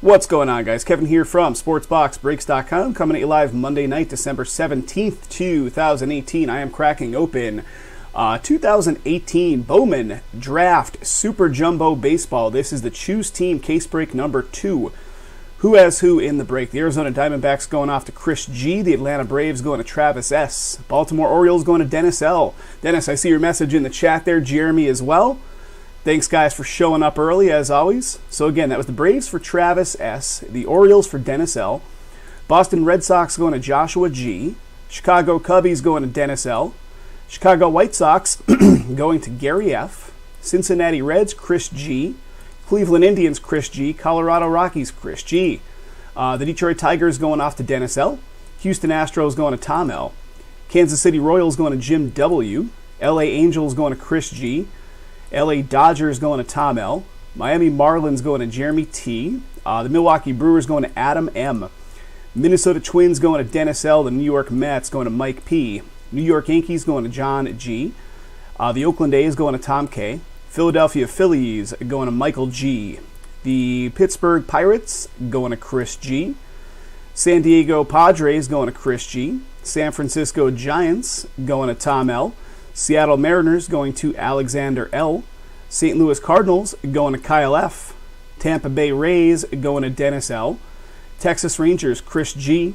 What's going on, guys? Kevin here from SportsBoxBreaks.com, coming at you live Monday night, December 17th, 2018. I am cracking open 2018 Bowman Draft Super Jumbo Baseball. This is the Choose Team case break number 2. Who has who in the break? The Arizona Diamondbacks going off to Chris G. The Atlanta Braves going to Travis S. Baltimore Orioles going to Dennis L. Dennis, I see your message in the chat there. Jeremy as well. Thanks, guys, for showing up early, as always. So, again, that was the Braves for Travis S., the Orioles for Dennis L., Boston Red Sox going to Joshua G., Chicago Cubbies going to Dennis L., Chicago White Sox going to Gary F., Cincinnati Reds, Chris G., Cleveland Indians, Chris G., Colorado Rockies, Chris G., the Detroit Tigers going off to Dennis L., Houston Astros going to Tom L., Kansas City Royals going to Jim W., LA Angels going to Chris G., LA Dodgers going to Tom L. Miami Marlins going to Jeremy T. The Milwaukee Brewers going to Adam M. Minnesota Twins going to Dennis L. The New York Mets going to Mike P. New York Yankees going to John G. The Oakland A's going to Tom K. Philadelphia Phillies going to Michael G. The Pittsburgh Pirates going to Chris G. San Diego Padres going to Chris G. San Francisco Giants going to Tom L. Seattle Mariners going to Alexander L. St. Louis Cardinals going to Kyle F. Tampa Bay Rays going to Dennis L. Texas Rangers, Chris G.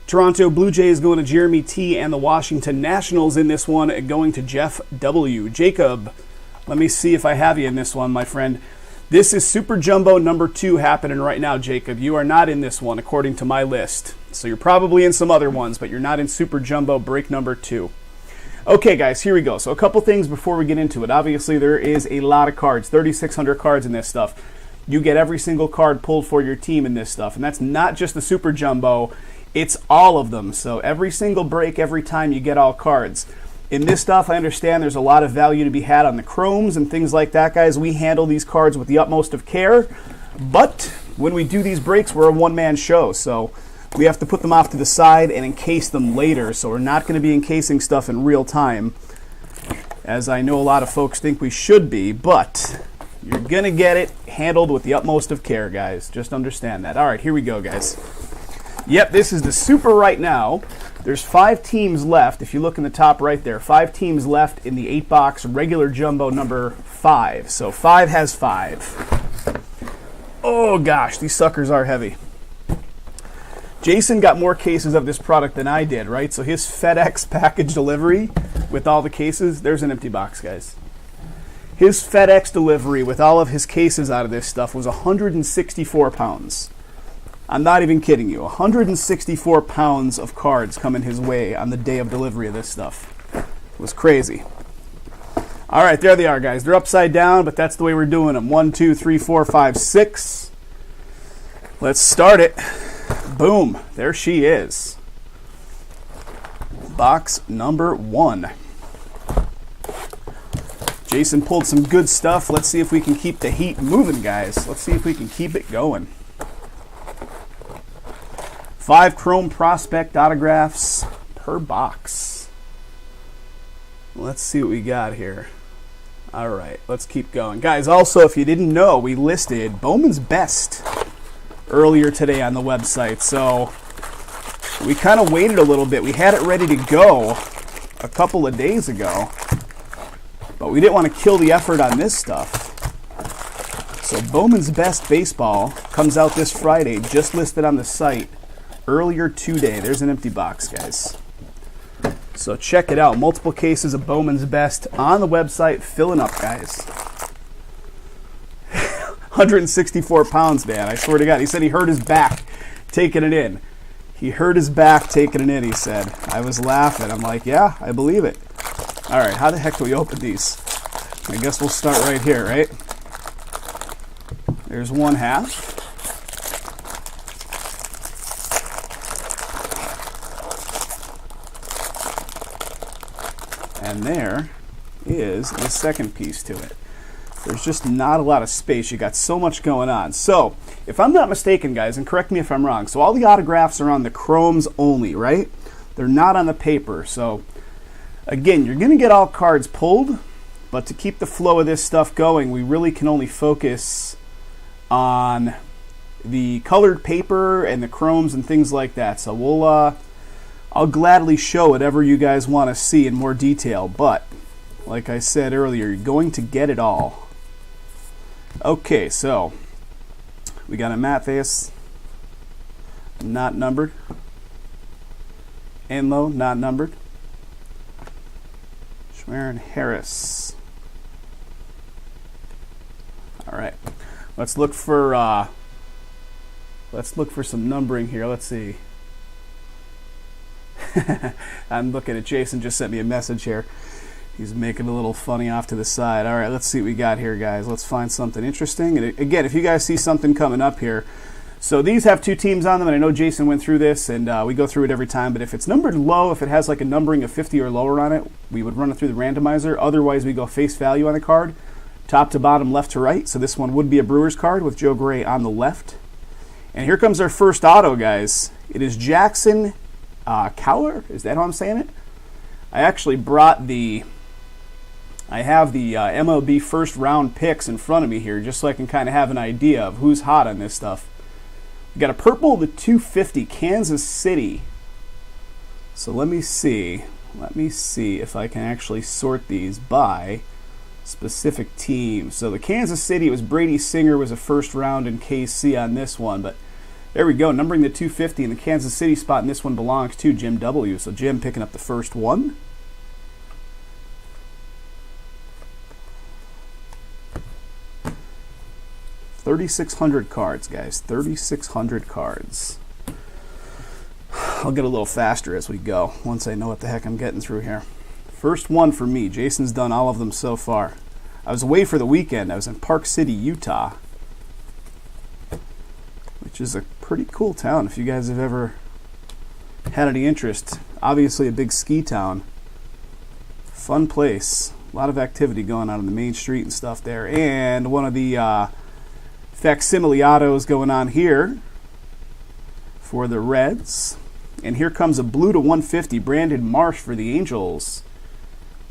Toronto Blue Jays going to Jeremy T. And the Washington Nationals in this one going to Jeff W. Jacob, let me see if I have you in this one, my friend. This is Super Jumbo number 2 happening right now, Jacob. You are not in this one, according to my list. So you're probably in some other ones, but you're not in Super Jumbo break number 2. Okay, guys, here we go. So a couple things before we get into it. Obviously, there is a lot of cards, 3,600 cards in this stuff. You get every single card pulled for your team in this stuff. And that's not just the Super Jumbo. It's all of them. So every single break, every time you get all cards. In this stuff, I understand there's a lot of value to be had on the chromes and things like that, guys. We handle these cards with the utmost of care. But when we do these breaks, we're a one-man show. So we have to put them off to the side and encase them later. So we're not going to be encasing stuff in real time, as I know a lot of folks think we should be. But you're going to get it handled with the utmost of care, guys. Just understand that. All right, here we go, guys. Yep, this is the Super right now. There's 5 teams left. If you look in the top right there, 5 teams left in the 8-box regular jumbo number 5. So 5 has 5. Oh, gosh, these suckers are heavy. Jason got more cases of this product than I did, right? So his FedEx package delivery with all the cases, there's an empty box, guys. His FedEx delivery with all of his cases out of this stuff was 164 pounds. I'm not even kidding you. 164 pounds of cards coming his way on the day of delivery of this stuff. It was crazy. All right, there they are, guys. They're upside down, but that's the way we're doing them. 1, 2, 3, 4, 5, 6. Let's start it. Boom, there she is. Box number 1. Jason pulled some good stuff. Let's see if we can keep the heat moving, guys. Let's see if we can keep it going. 5 Chrome Prospect autographs per box. Let's see what we got here. All right, let's keep going. Guys, also, if you didn't know, we listed Bowman's Best earlier today on the website. So we kind of waited a little bit. We had it ready to go a couple of days ago, but we didn't want to kill the effort on this stuff. So Bowman's Best Baseball comes out this Friday, just listed on the site earlier today. There's an empty box, guys. So check it out. Multiple cases of Bowman's Best on the website, filling up, guys. 164 pounds, man. I swear to God. He said he hurt his back taking it in. He hurt his back taking it in, he said. I was laughing. I'm like, yeah, I believe it. All right, how the heck do we open these? I guess we'll start right here, right? There's one half. And there is the second piece to it. There's just not a lot of space. You got so much going on. So, if I'm not mistaken, guys, and correct me if I'm wrong, so all the autographs are on the chromes only, right? They're not on the paper. So, again, you're going to get all cards pulled, but to keep the flow of this stuff going, we really can only focus on the colored paper and the chromes and things like that. So I'll gladly show whatever you guys want to see in more detail, but like I said earlier, you're going to get it all. Okay, so we got a Matthias, not numbered. Enlow, not numbered. Schwerin Harris. All right, let's look for some numbering here. Let's see. I'm looking at Jason. Just sent me a message here. He's making a little funny off to the side. All right, let's see what we got here, guys. Let's find something interesting. And again, if you guys see something coming up here, so these have 2 teams on them, and I know Jason went through this, and we go through it every time. But if it's numbered low, if it has like a numbering of 50 or lower on it, we would run it through the randomizer. Otherwise, we go face value on the card, top to bottom, left to right. So this one would be a Brewers card with Joe Gray on the left. And here comes our first auto, guys. It is Jackson Cowler. Is that how I'm saying it? I actually brought I have the MLB first round picks in front of me here, just so I can kind of have an idea of who's hot on this stuff. We got a purple to 250 Kansas City. So let me see if I can actually sort these by specific teams. So the Kansas City, was Brady Singer, was a first round in KC on this one, but there we go. Numbering the 250 in the Kansas City spot, and this one belongs to Jim W. So Jim picking up the first one. $3,600 cards, guys. 3,600 cards. I'll get a little faster as we go once I know what the heck I'm getting through here. First one for me. Jason's done all of them so far. I was away for the weekend. I was in Park City, Utah, which is a pretty cool town if you guys have ever had any interest. Obviously a big ski town. Fun place. A lot of activity going on the main street and stuff there. And one of the facsimile autos going on here for the Reds. And here comes a blue to 150, Brandon Marsh for the Angels.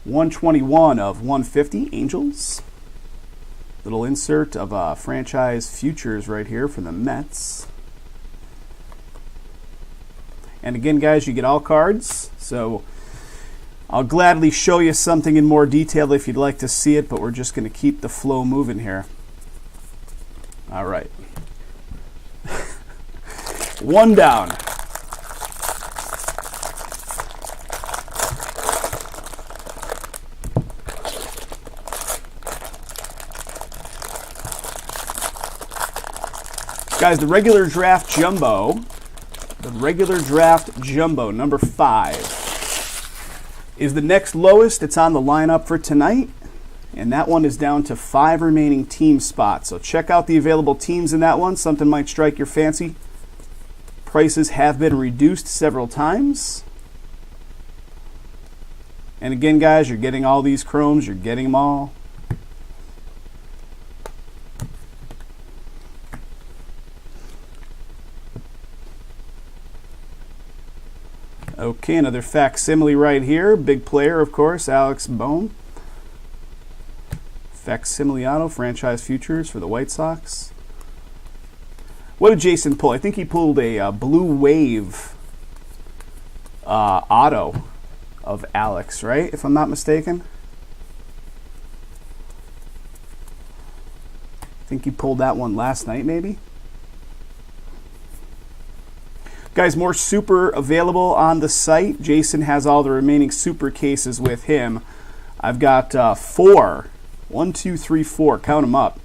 121 of 150, Angels. Little insert of franchise futures right here for the Mets. And again, guys, you get all cards. So I'll gladly show you something in more detail if you'd like to see it, but we're just going to keep the flow moving here. All right. One down. Guys, the regular draft jumbo, number 5, is the next lowest. It's on the lineup for tonight. And that one is down to 5 remaining team spots. So check out the available teams in that one. Something might strike your fancy. Prices have been reduced several times. And again, guys, you're getting all these chromes. You're getting them all. Okay, another facsimile right here. Big player, of course, Alex Bowman. Facsimile auto, franchise futures for the White Sox. What did Jason pull? I think he pulled a Blue Wave auto of Alex, right? If I'm not mistaken. I think he pulled that one last night, maybe. Guys, more super available on the site. Jason has all the remaining super cases with him. I've got 4. 1, 2, 3, 4. Count them up.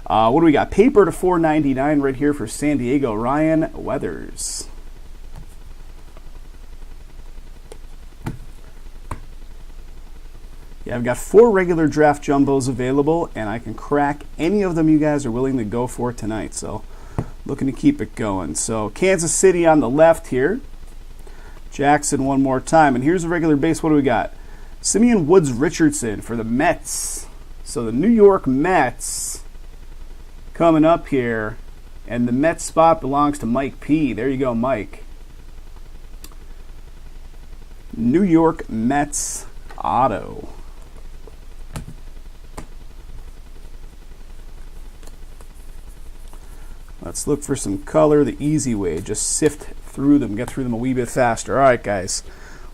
What do we got? Paper to 499 right here for San Diego. Ryan Weathers. Yeah, I've got 4 regular draft jumbos available, and I can crack any of them you guys are willing to go for tonight. So, looking to keep it going. So, Kansas City on the left here. Jackson one more time. And here's a regular base. What do we got? Simeon Woods Richardson for the Mets. So the New York Mets coming up here. And the Mets spot belongs to Mike P. There you go, Mike. New York Mets auto. Let's look for some color the easy way. Just sift through them, get through them a wee bit faster. All right, guys.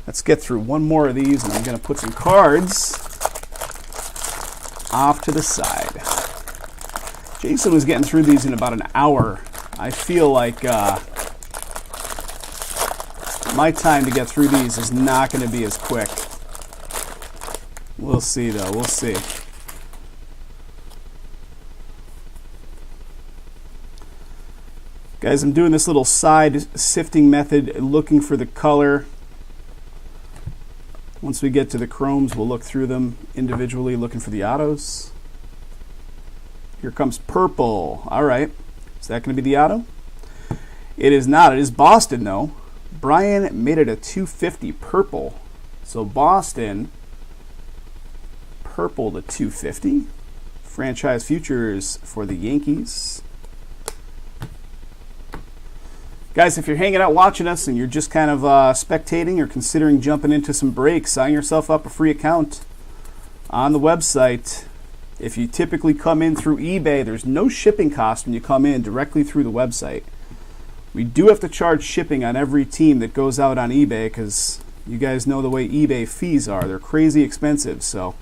Let's get through one more of these, and I'm going to put some cards off to the side. Jason was getting through these in about an hour. I feel like my time to get through these is not going to be as quick. We'll see, though. We'll see. Guys, I'm doing this little side sifting method, looking for the color. Once we get to the chromes, we'll look through them individually, looking for the autos. Here comes purple. All right. Is that going to be the auto? It is not. It is Boston, though. Brian made it a 250 purple. So Boston, purple to 250. Franchise futures for the Yankees. Guys, if you're hanging out watching us and you're just kind of spectating or considering jumping into some breaks, sign yourself up a free account on the website. If you typically come in through eBay, there's no shipping cost when you come in directly through the website. We do have to charge shipping on every team that goes out on eBay because you guys know the way eBay fees are. They're crazy expensive. So,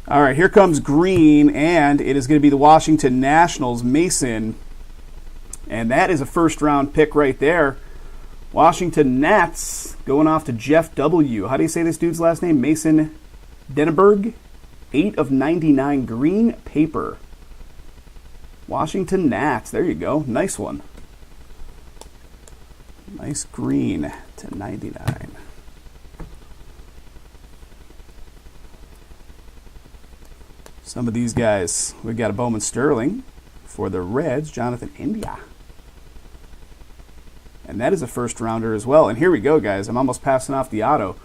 all right, here comes green, and it is going to be the Washington Nationals, Mason. And that is a first-round pick right there. Washington Nats going off to Jeff W. How do you say this dude's last name? Mason Denneberg. 8 of 99 green paper. Washington Nats. There you go. Nice one. Nice green to 99. Some of these guys. We got a Bowman Sterling for the Reds. Jonathan India. And that is a first rounder as well. And here we go, guys. I'm almost passing off the auto.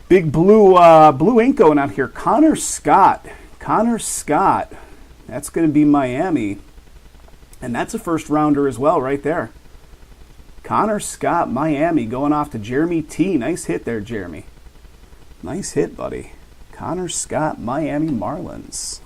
Big blue ink going out here. Connor Scott. Connor Scott. That's going to be Miami. And that's a first rounder as well right there. Connor Scott, Miami, going off to Jeremy T. Nice hit there, Jeremy. Nice hit, buddy. Connor Scott, Miami Marlins.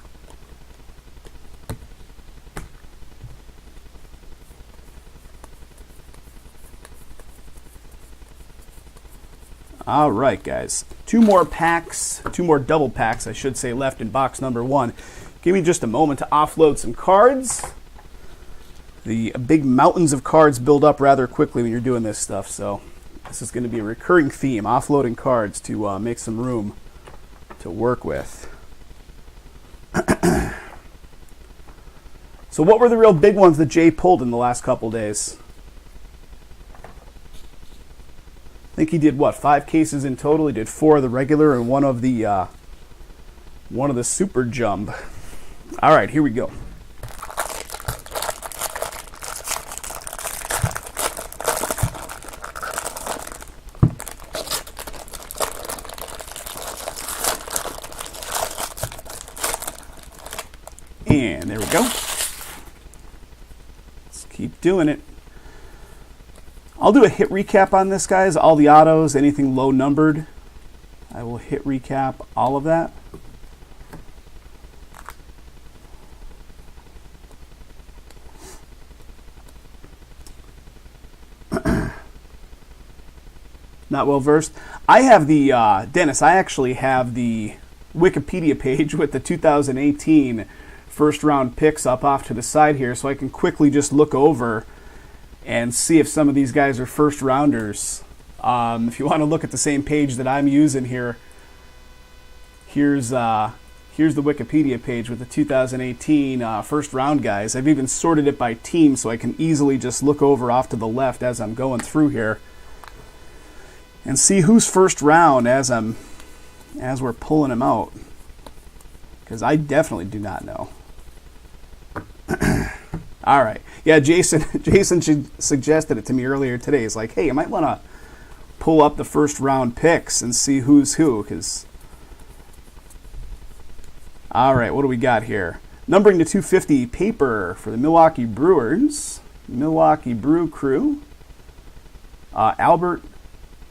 All right, guys. Two more double packs, I should say, left in box number 1. Give me just a moment to offload some cards. The big mountains of cards build up rather quickly when you're doing this stuff, so this is going to be a recurring theme, offloading cards to make some room to work with. So what were the real big ones that Jay pulled in the last couple days? I think he did, 5 cases in total? He did 4 of the regular and one of the super jumbo. All right, here we go. And there we go. Let's keep doing it. I'll do a hit recap on this, guys. All the autos, anything low numbered, I will hit recap all of that. Not well versed. I have the, Dennis, I actually have the Wikipedia page with the 2018 first round picks up off to the side here so I can quickly just look over and see if some of these guys are first rounders. If you want to look at the same page that I'm using here, here's the Wikipedia page with the 2018 first round guys. I've even sorted it by team so I can easily just look over off to the left as I'm going through here and see who's first round as we're pulling them out, because I definitely do not know. All right. Yeah, Jason suggested it to me earlier today. He's like, hey, you might want to pull up the first round picks and see who's who. Because, all right, what do we got here? Numbering to 250 paper for the Milwaukee Brewers. Milwaukee Brew Crew. Albert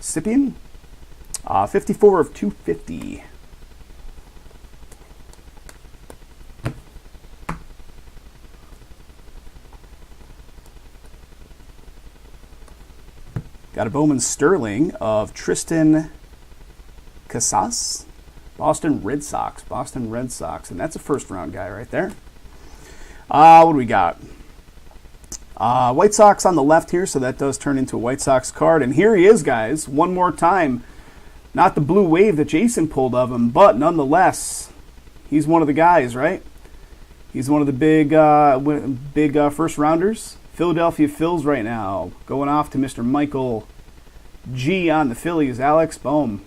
Sipian. 54 of 250. Got a Bowman Sterling of Tristan Casas, Boston Red Sox. Boston Red Sox. And that's a first-round guy right there. What do we got? White Sox on the left here, so that does turn into a White Sox card. And here he is, guys, one more time. Not the blue wave that Jason pulled of him, but nonetheless, he's one of the guys, right? He's one of the big first-rounders. Philadelphia Phils right now. Going off to Mr. Michael G on the Phillies. Alex Bohm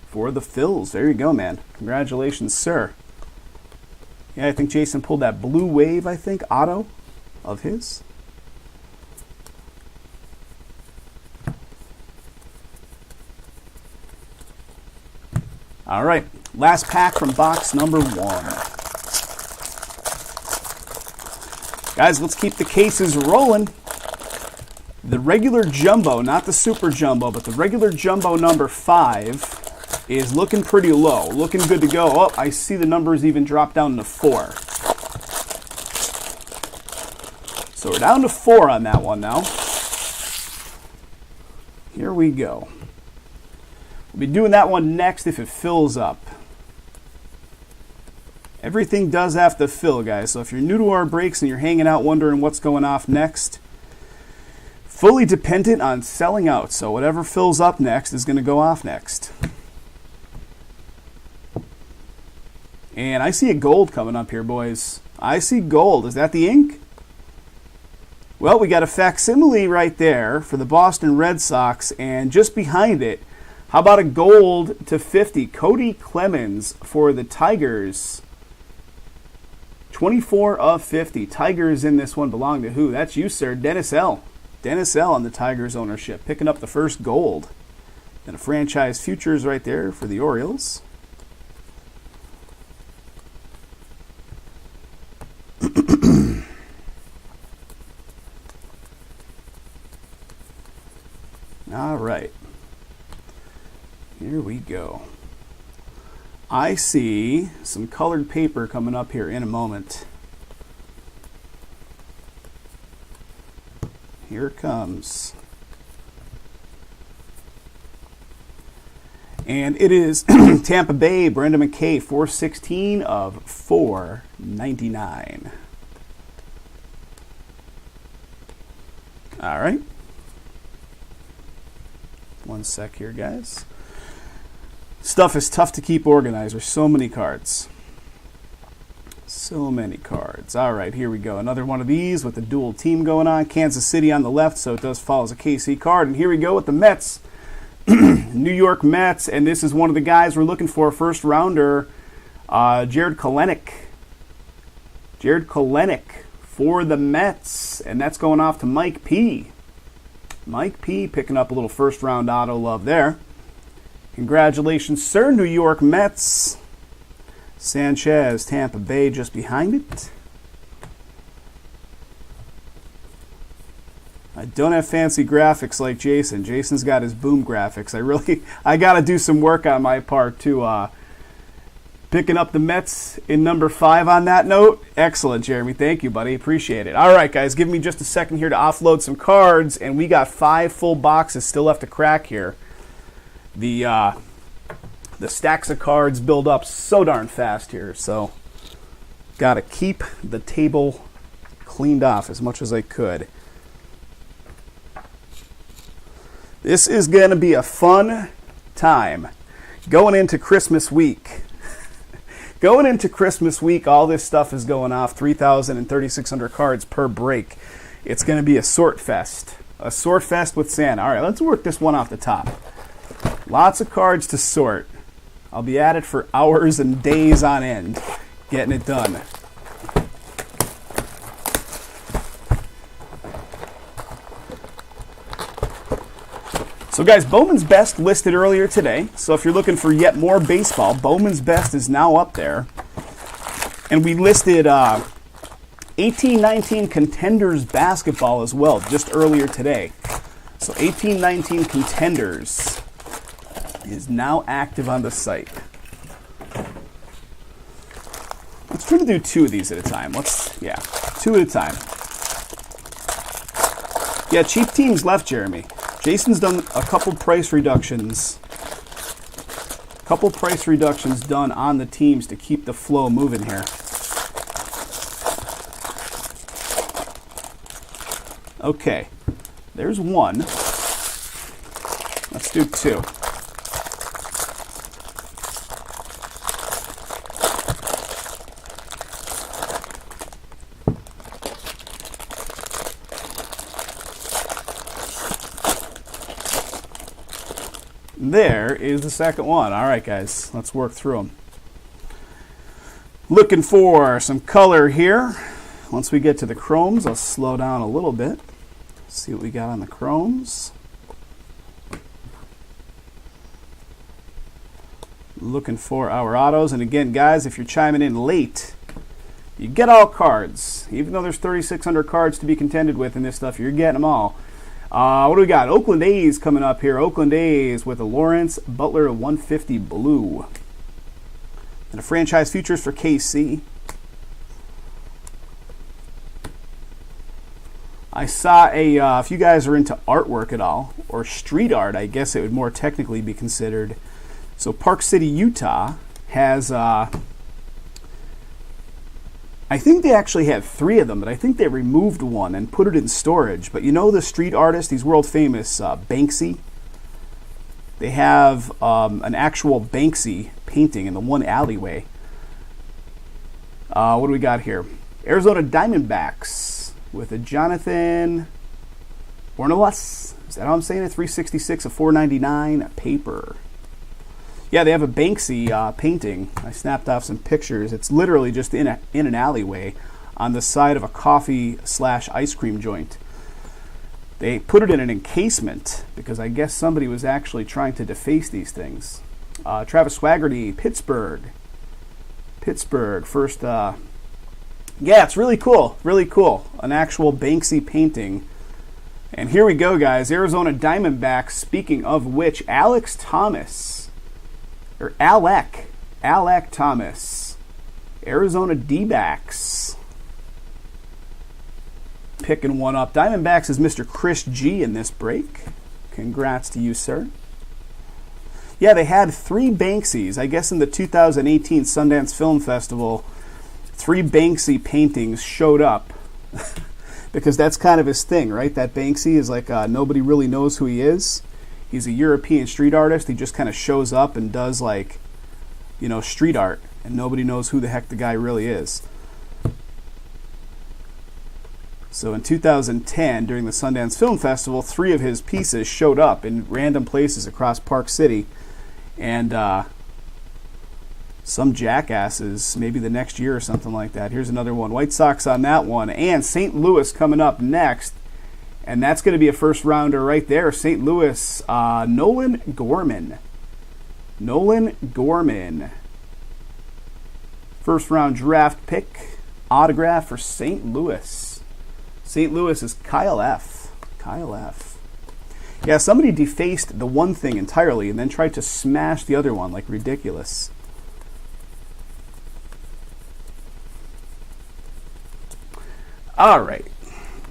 for the Phils. There you go, man. Congratulations, sir. Yeah, I think Jason pulled that blue wave, I think, auto of his. All right, last pack from box number 1. Guys, let's keep the cases rolling. The regular jumbo, not the super jumbo, but the regular jumbo number 5 is looking pretty low. Looking good to go. Oh, I see the numbers even drop down to 4. So we're down to 4 on that one now. Here we go. We'll be doing that one next if it fills up. Everything does have to fill, guys. So if you're new to our breaks and you're hanging out wondering what's going off next, fully dependent on selling out. So whatever fills up next is going to go off next. And I see a gold coming up here, boys. I see gold. Is that the ink? Well, we got a facsimile right there for the Boston Red Sox, and just behind it, how about a gold to 50? Cody Clemens for the Tigers. 24 of 50. Tigers in this one belong to who? That's you, sir. Dennis L. Dennis L. on the Tigers ownership, picking up the first gold. And a franchise futures right there for the Orioles. All right. Here we go. I see some colored paper coming up here in a moment. Here it comes. And it is Tampa Bay, Brendan McKay, 416 of 499. All right. One sec here, guys. Stuff is tough to keep organized. There's so many cards. So many cards. All right, here we go. Another one of these with the dual team going on. Kansas City on the left, so it does follow as a KC card. And here we go with the Mets. New York Mets, and this is one of the guys we're looking for, first rounder, Jared Kelenic. Jared Kelenic for the Mets, and that's going off to Mike P. Mike P picking up a little first round auto love there. Congratulations, sir, New York Mets. Sanchez, Tampa Bay just behind it. I don't have fancy graphics like Jason. Jason's got his boom graphics. I got to do some work on my part to picking up the Mets in number 5 on that note. Excellent, Jeremy. Thank you, buddy. Appreciate it. All right, guys, give me just a second here to offload some cards, and we got 5 full boxes still left to crack here. The stacks of cards build up so darn fast here, so got to keep the table cleaned off as much as I could. This is going to be a fun time going into Christmas week. Going into Christmas week, all this stuff is going off, 3,000 and 3,600 cards per break. It's going to be a sort fest. A sort fest with Santa. All right, let's work this one off the top. Lots of cards to sort. I'll be at it for hours and days on end, getting it done. So guys, Bowman's Best listed earlier today. So if you're looking for yet more baseball, Bowman's Best is now up there. And we listed 18-19 Contenders basketball as well, just earlier today. So 18-19 Contenders is now active on the site. Let's try to do 2 of these at a time. 2 at a time. Yeah, cheap teams left, Jeremy. Jason's done a couple price reductions. Couple price reductions done on the teams to keep the flow moving here. Okay, there's one. Let's do two. There is the second one. All right, guys, let's work through them. Looking for some color here. Once we get to the chromes, I'll slow down a little bit. See what we got on the chromes. Looking for our autos. And again, guys, if you're chiming in late, you get all cards. Even though there's 3,600 cards to be contended with in this stuff, you're getting them all. What do we got? Oakland A's coming up here. Oakland A's with a Lawrence Butler 150 blue. And a franchise futures for KC. I saw if you guys are into artwork at all, or street art, I guess it would more technically be considered. So Park City, Utah has, I think they actually had 3 of them, but I think they removed one and put it in storage. But you know the street artist, he's world famous, Banksy? They have an actual Banksy painting in the one alleyway. What do we got here? Arizona Diamondbacks with a Jonathan Ornelas. Is that how I'm saying it? 366 of 499 paper. Yeah, they have a Banksy painting. I snapped off some pictures. It's literally just in an alleyway on the side of a coffee/ice cream joint. They put it in an encasement because I guess somebody was actually trying to deface these things. Travis Swaggerty, Pittsburgh. First, yeah, it's really cool. Really cool. An actual Banksy painting. And here we go, guys. Arizona Diamondbacks, speaking of which, Alek Thomas. Arizona D-backs. Picking one up. Diamondbacks is Mr. Chris G in this break. Congrats to you, sir. Yeah, they had 3 Banksys. I guess in the 2018 Sundance Film Festival, 3 Banksy paintings showed up. Because that's kind of his thing, right? That Banksy is like nobody really knows who he is. He's a European street artist. He just kind of shows up and does, like, you know, street art, and nobody knows who the heck the guy really is. So in 2010, during the Sundance Film Festival, 3 of his pieces showed up in random places across Park City, and some jackasses, maybe the next year or something like that. Here's another one. White Sox on that one, and St. Louis coming up next. And that's going to be a first rounder right there. St. Louis, Nolan Gorman. First round draft pick. Autograph for St. Louis. St. Louis is Kyle F. Yeah, somebody defaced the one thing entirely and then tried to smash the other one like ridiculous. All right.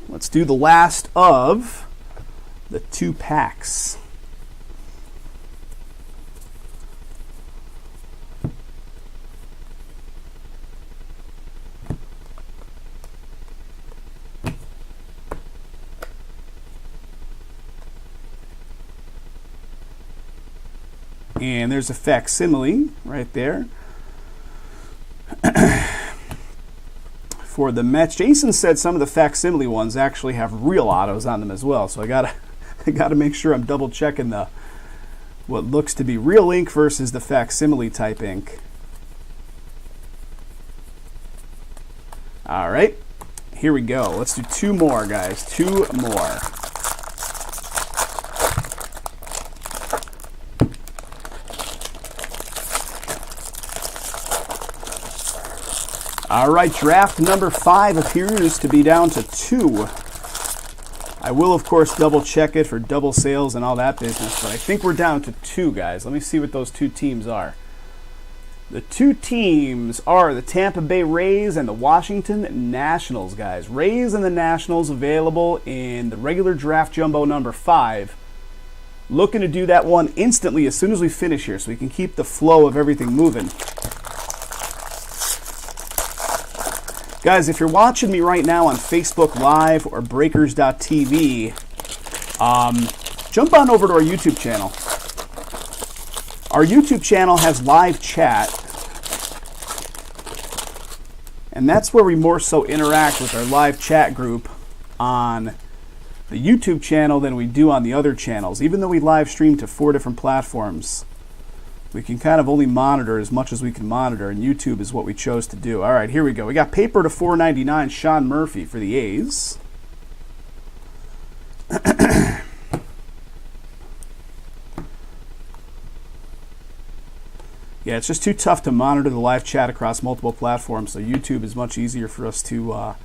Let's do the last of the 2 packs. And there's a facsimile right there. For the Mets, Jason said some of the facsimile ones actually have real autos on them as well. So I gotta make sure I'm double checking the what looks to be real ink versus the facsimile type ink. All right, here we go. Let's do 2 more, guys. 2 more. All right, draft number 5 appears to be down to 2. I will, of course, double check it for double sales and all that business, but I think we're down to 2, guys. Let me see what those 2 teams are. The 2 teams are the Tampa Bay Rays and the Washington Nationals, guys. Rays and the Nationals available in the regular draft jumbo number 5 Looking to do that one instantly as soon as we finish here so we can keep the flow of everything moving. Guys, if you're watching me right now on Facebook Live or Breakers.tv, jump on over to our YouTube channel. Our YouTube channel has live chat, and that's where we more so interact with our live chat group on the YouTube channel than we do on the other channels. Even though we live stream to 4 different platforms, we can kind of only monitor as much as we can monitor, and YouTube is what we chose to do. All right, here we go. We got paper to $4.99, Sean Murphy for the A's. Yeah, it's just too tough to monitor the live chat across multiple platforms, so YouTube is much easier for us to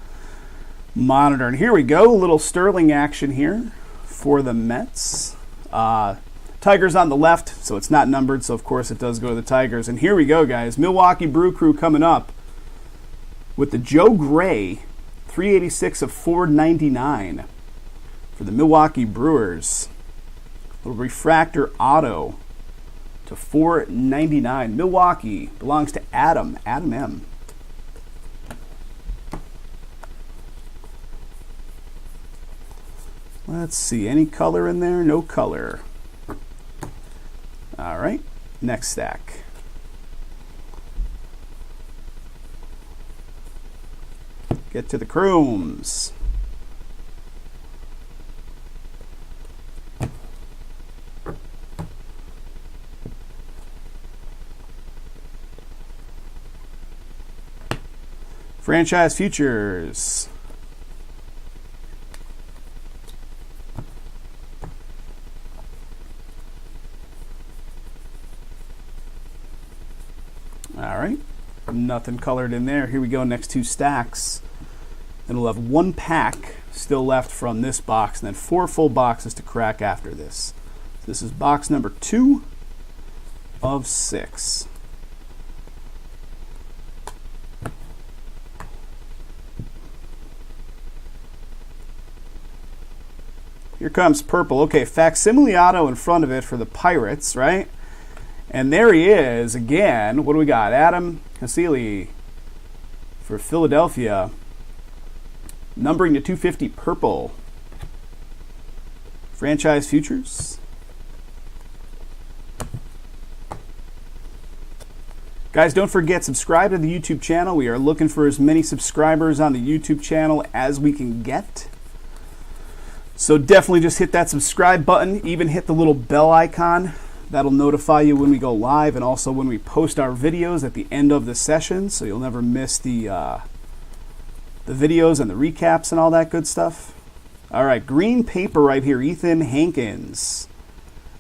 monitor. And here we go, a little Sterling action here for the Mets. Tigers on the left, so it's not numbered, so of course it does go to the Tigers. And here we go, guys. Milwaukee Brew Crew coming up with the Joe Gray 386 of $4.99 for the Milwaukee Brewers. Little refractor auto to $4.99. Milwaukee belongs to Adam M. Let's see, any color in there? No color. All right, next stack. Get to the chromes. Franchise futures. All right, nothing colored in there. Here we go, next 2 stacks. Then we'll have 1 pack still left from this box, and then 4 full boxes to crack after this. This is box number 2 of 6. Here comes purple. Okay, facsimile auto in front of it for the Pirates, right? And there he is again. What do we got? Adam Casilli for Philadelphia. Numbering to 250, purple. Franchise futures. Guys, don't forget, subscribe to the YouTube channel. We are looking for as many subscribers on the YouTube channel as we can get. So definitely just hit that subscribe button. Even hit the little bell icon. That'll notify you when we go live and also when we post our videos at the end of the session, so you'll never miss the videos and the recaps and all that good stuff. All right, green paper right here, Ethan Hankins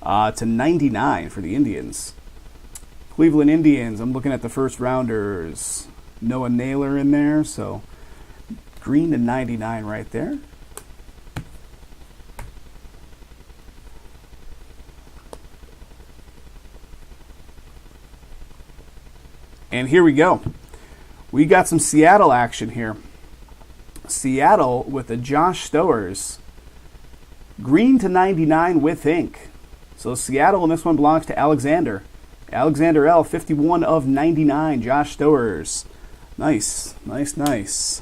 to 99 for the Indians. Cleveland Indians, I'm looking at the first rounders. Noah Naylor in there, so green to 99 right there. And here we go. We got some Seattle action here. Seattle with the Josh Stowers. Green to 99 with ink. So Seattle, and this one belongs to Alexander. Alexander L, 51 of 99. Josh Stowers. Nice, nice, nice.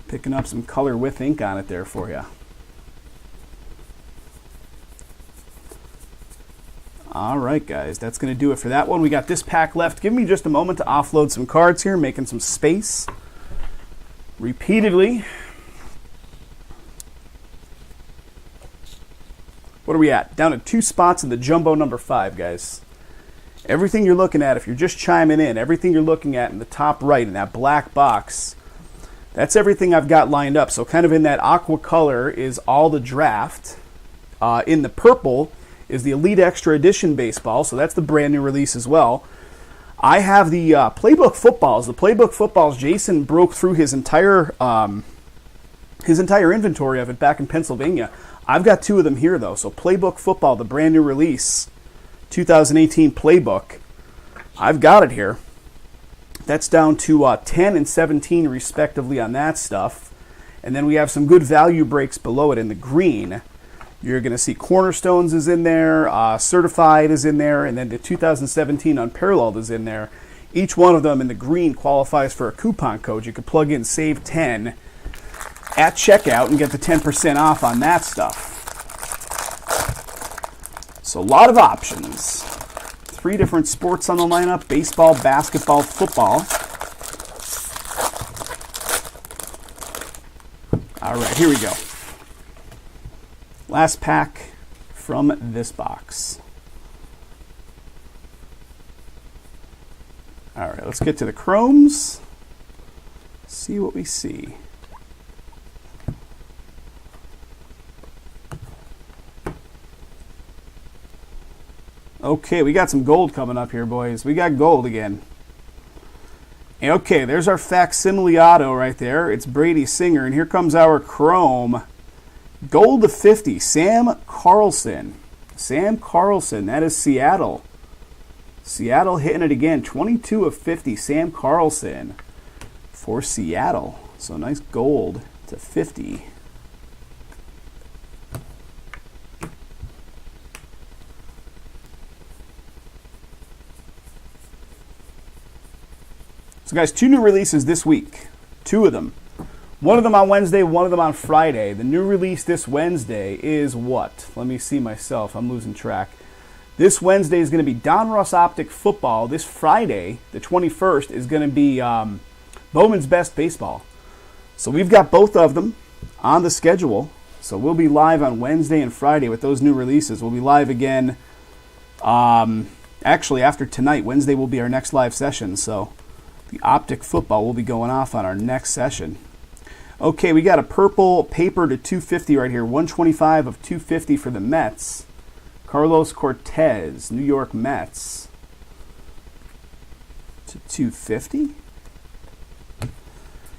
Picking up some color with ink on it there for you. All right, guys, that's going to do it for that one. We got this pack left. Give me just a moment to offload some cards here, making some space repeatedly. What are we at? Down to 2 spots in the jumbo number 5, guys. Everything you're looking at, if you're just chiming in, everything you're looking at in the top right in that black box, that's everything I've got lined up. So kind of in that aqua color is all the draft. In the purple is the Elite Extra Edition baseball, so that's the brand new release as well. I have the Playbook Footballs. The Playbook Footballs, Jason broke through his entire inventory of it back in Pennsylvania. I've got 2 of them here, though. So Playbook Football, the brand new release, 2018 Playbook. I've got it here. That's down to 10 and 17, respectively, on that stuff. And then we have some good value breaks below it in the green. You're going to see Cornerstones is in there, Certified is in there, and then the 2017 Unparalleled is in there. Each one of them in the green qualifies for a coupon code. You could plug in Save 10 at checkout and get the 10% off on that stuff. So a lot of options. 3 different sports on the lineup: baseball, basketball, football. All right, here we go. Last pack from this box. All right, let's get to the chromes. See what we see. Okay, we got some gold coming up here, boys. We got gold again. Okay, there's our facsimile auto right there. It's Brady Singer, and here comes our chrome. Gold to 50, Sam Carlson. Sam Carlson, that is Seattle. Seattle hitting it again, 22 of 50, Sam Carlson for Seattle. So nice gold to 50. So guys, 2 new releases this week. 2 of them. One of them on Wednesday, one of them on Friday. The new release this Wednesday is what? Let me see myself. I'm losing track. This Wednesday is going to be Donruss Optic Football. This Friday, the 21st, is going to be Bowman's Best Baseball. So we've got both of them on the schedule. So we'll be live on Wednesday and Friday with those new releases. We'll be live again. Actually, after tonight, Wednesday will be our next live session. So the Optic Football will be going off on our next session. Okay, we got a purple paper to 250 right here. 125 of 250 for the Mets. Carlos Cortez, New York Mets. To 250.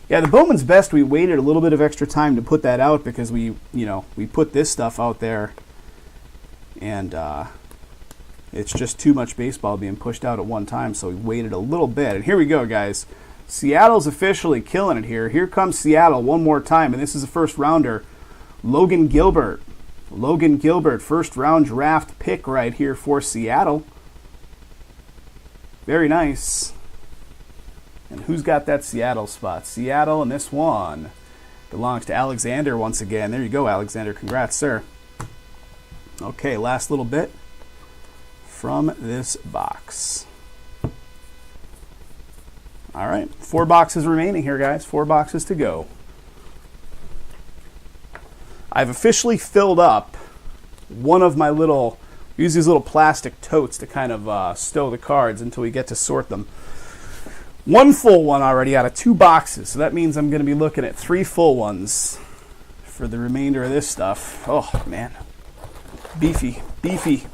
Yeah, the Bowman's Best, we waited a little bit of extra time to put that out because we put this stuff out there, and it's just too much baseball being pushed out at one time, so we waited a little bit. And here we go, guys. Seattle's officially killing it here. Here comes Seattle one more time, and this is a first rounder. Logan Gilbert. Logan Gilbert, first round draft pick right here for Seattle. Very nice. And who's got that Seattle spot? Seattle, and this one belongs to Alexander once again. There you go, Alexander. Congrats, sir. Okay, last little bit from this box. All right, 4 boxes remaining here, guys. 4 boxes to go. I've officially filled up one of my little, use these little plastic totes to kind of stow the cards until we get to sort them. 1 full one already out of 2 boxes, so that means I'm going to be looking at 3 full ones for the remainder of this stuff. Oh, man. Beefy, beefy.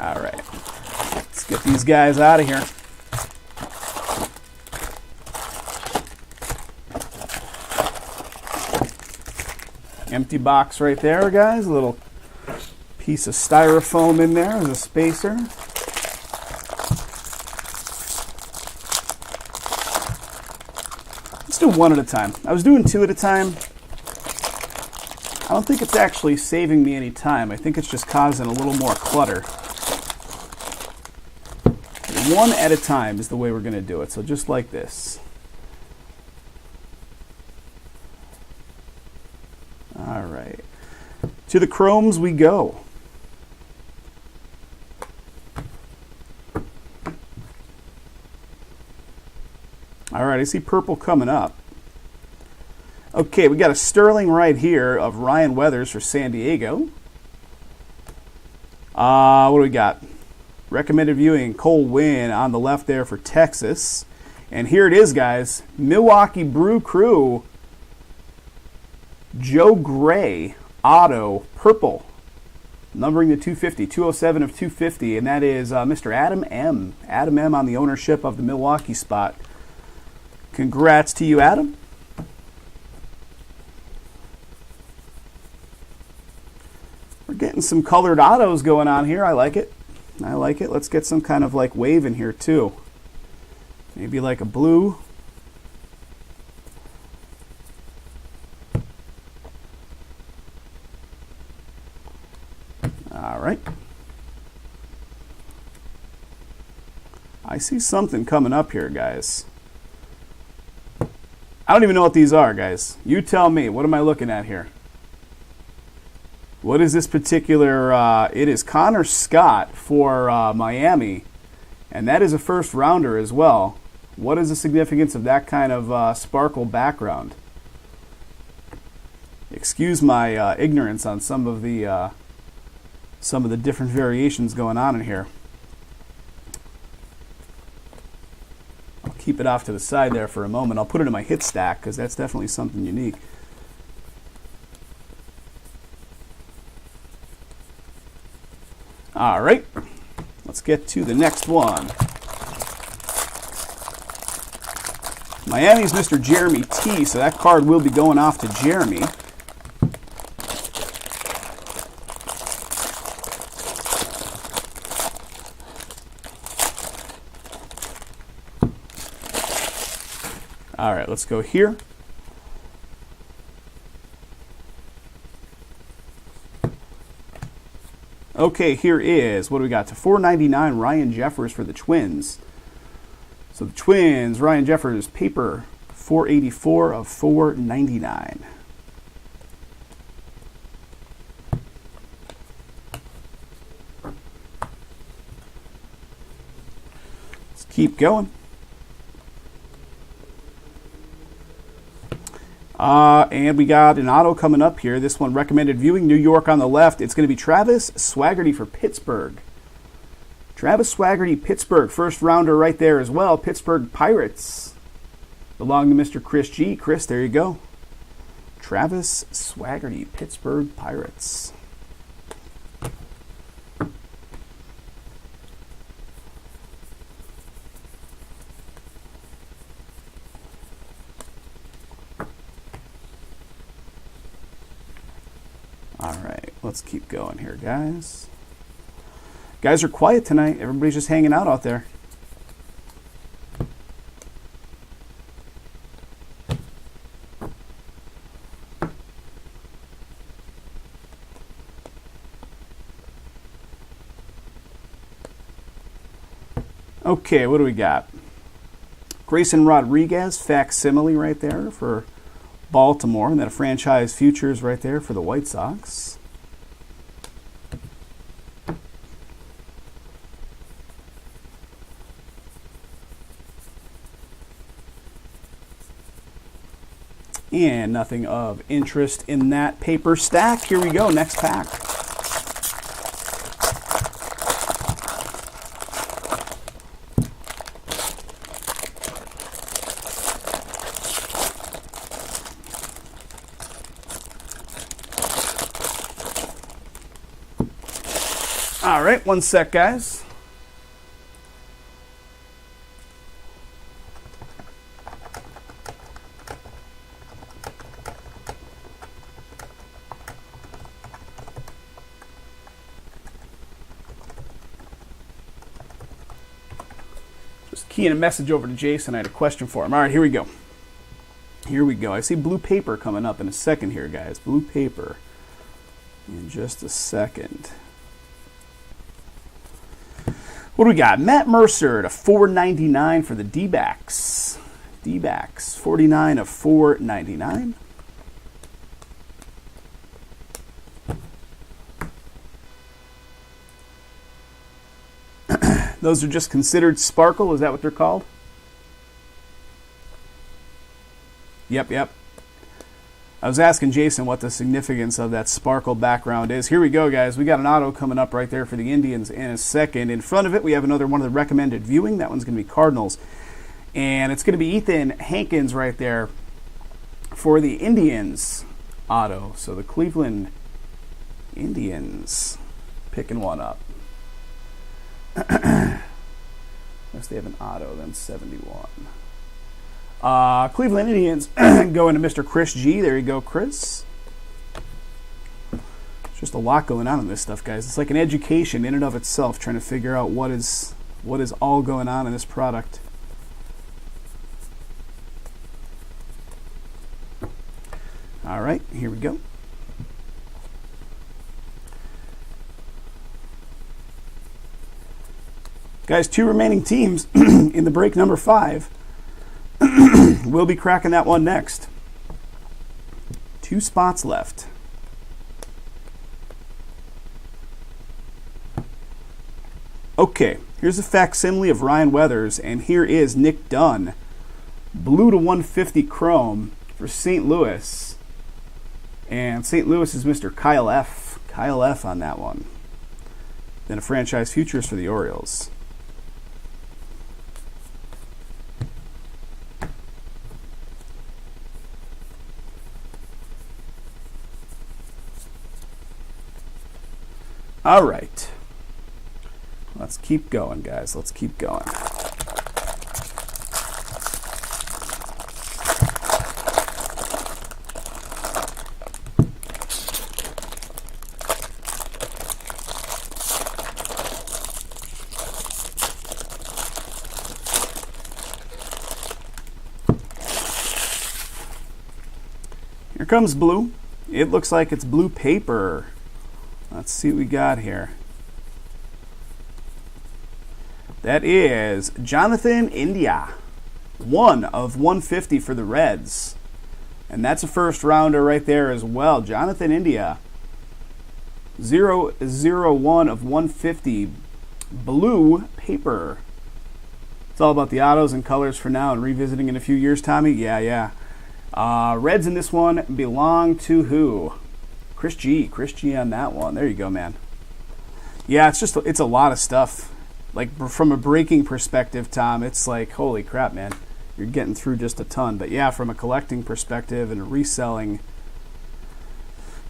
All right, let's get these guys out of here. Empty box right there, guys. A little piece of styrofoam in there as a spacer. Let's do 1 at a time. I was doing 2 at a time. I don't think it's actually saving me any time. I think it's just causing a little more clutter. 1 at a time is the way we're going to do it. So just like this. All right. To the chromes we go. All right, I see purple coming up. Okay, we got a Sterling right here of Ryan Weathers for San Diego. What do we got? Recommended viewing, Cole Winn on the left there for Texas. And here it is, guys. Milwaukee Brew Crew. Joe Gray, auto, purple. Numbering to 250, 207 of 250. And that is Mr. Adam M. Adam M on the ownership of the Milwaukee spot. Congrats to you, Adam. We're getting some colored autos going on here. I like it. I like it. Let's get some kind of like wave in here too. Maybe like a blue. All right. I see something coming up here, guys. I don't even know what these are, guys. You tell me. What am I looking at here? What is this particular? It is Connor Scott for Miami, and that is a first rounder as well. What is the significance of that kind of sparkle background? Excuse my ignorance on some of the different variations going on in here. I'll keep it off to the side there for a moment. I'll put it in my hit stack because that's definitely something unique. All right, let's get to the next one. Miami's Mr. Jeremy T, so that card will be going off to Jeremy. All right, let's go here. Okay, here is, what do we got? To 499, Ryan Jeffers for the Twins. So the Twins, Ryan Jeffers, paper, 484 of 499. Let's keep going. And we got an auto coming up here. This one, recommended viewing, New York on the left. It's going to be Travis Swaggerty for Pittsburgh. Travis Swaggerty, Pittsburgh, first rounder right there as well. Pittsburgh Pirates. Belong to Mr. Chris G. Chris, there you go. Travis Swaggerty, Pittsburgh Pirates. All right, let's keep going here, guys. Guys are quiet tonight. Everybody's just hanging out there. Okay, what do we got? Grayson Rodriguez, facsimile right there for Baltimore, and then a franchise futures right there for the White Sox. And nothing of interest in that paper stack. Here we go, next pack. All right, one sec, guys. Just keying a message over to Jason. I had a question for him. All right, here we go. Here we go. I see blue paper coming up in a second here, guys. Blue paper in just a second. What do we got? Matt Mercer to 499 for the D-backs. D-backs, 49 of 499. Those are just considered sparkle. Is that what they're called? Yep. I was asking Jason what the significance of that sparkle background is. Here we go, guys. We got an auto coming up right there for the Indians in a second. In front of it, we have another one of the recommended viewing. That one's going to be Cardinals. And it's going to be Ethan Hankins right there for the Indians auto. So the Cleveland Indians picking one up. Unless they have an auto, then 71. Cleveland Indians going to Mr. Chris G. There you go, Chris. There's just a lot going on in this stuff, guys. It's like an education in and of itself, trying to figure out what is all going on in this product. All right, here we go. Guys, 2 remaining teams in the break number 5. We'll be cracking that one next. 2 spots left. Okay, here's a facsimile of Ryan Weathers, and here is Nick Dunn. Blue to 150 chrome for St. Louis. And St. Louis is Mr. Kyle F. Kyle F on that one. Then a franchise futures for the Orioles. All right. Let's keep going, guys. Let's keep going. Here comes blue. It looks like it's blue paper. Let's see what we got here. That is Jonathan India. 1 of 150 for the Reds. And that's a first rounder right there as well. Jonathan India. 001 of 150. Blue paper. It's all about the autos and colors for now and revisiting in a few years, Tommy. Yeah. Reds in this one belong to who? Chris G on that one. There you go, man. Yeah, it's a lot of stuff. Like, from a breaking perspective, Tom, it's like, holy crap, man. You're getting through just a ton. But yeah, from a collecting perspective and a reselling.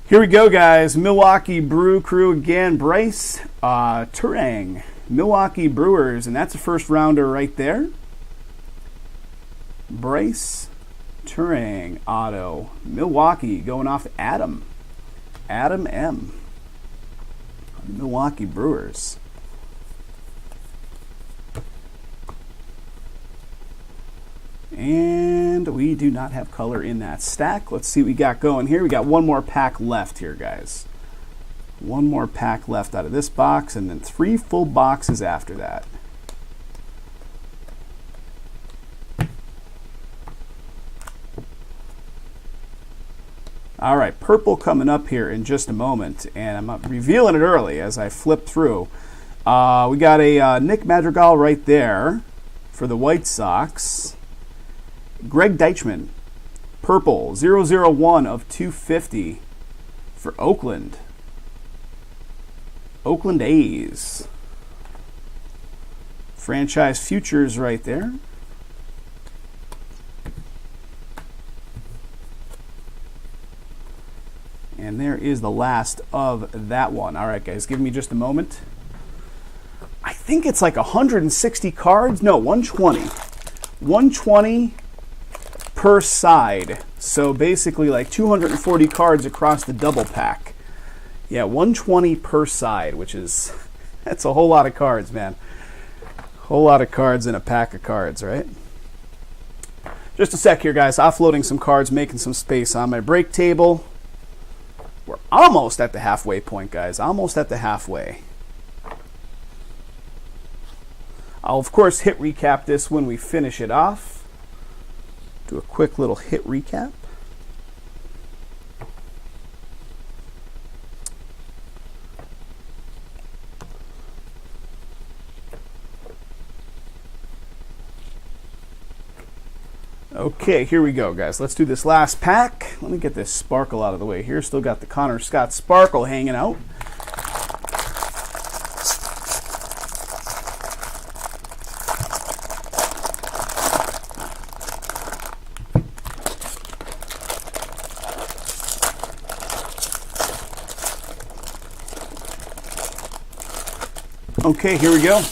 Here we go, guys. Milwaukee Brew Crew again. Bryce Turang. Milwaukee Brewers, and that's a first rounder right there. Bryce Turang auto. Milwaukee going off Adam. Adam M. Milwaukee Brewers. And we do not have color in that stack. Let's see what we got going here. We got one more pack left here, guys. One more pack left out of this box, and then 3 full boxes after that. All right, purple coming up here in just a moment, and I'm revealing it early as I flip through. We got a Nick Madrigal right there for the White Sox. Greg Deichmann, purple, 001 of 250 for Oakland. Oakland A's. Franchise futures right there. And there is the last of that one. All right, guys, give me just a moment. I think it's like 160 cards. No, 120. 120 per side. So basically like 240 cards across the double pack. Yeah, 120 per side, which is, that's a whole lot of cards, man. Whole lot of cards in a pack of cards, right? Just a sec here, guys. Offloading some cards, making some space on my break table. We're almost at the halfway point, guys. Almost at the halfway. I'll, of course, hit recap this when we finish it off. Do a quick little hit recap. Okay, here we go, guys. Let's do this last pack. Let me get this sparkle out of the way here. Still got the Connor Scott sparkle hanging out. Okay, here we go.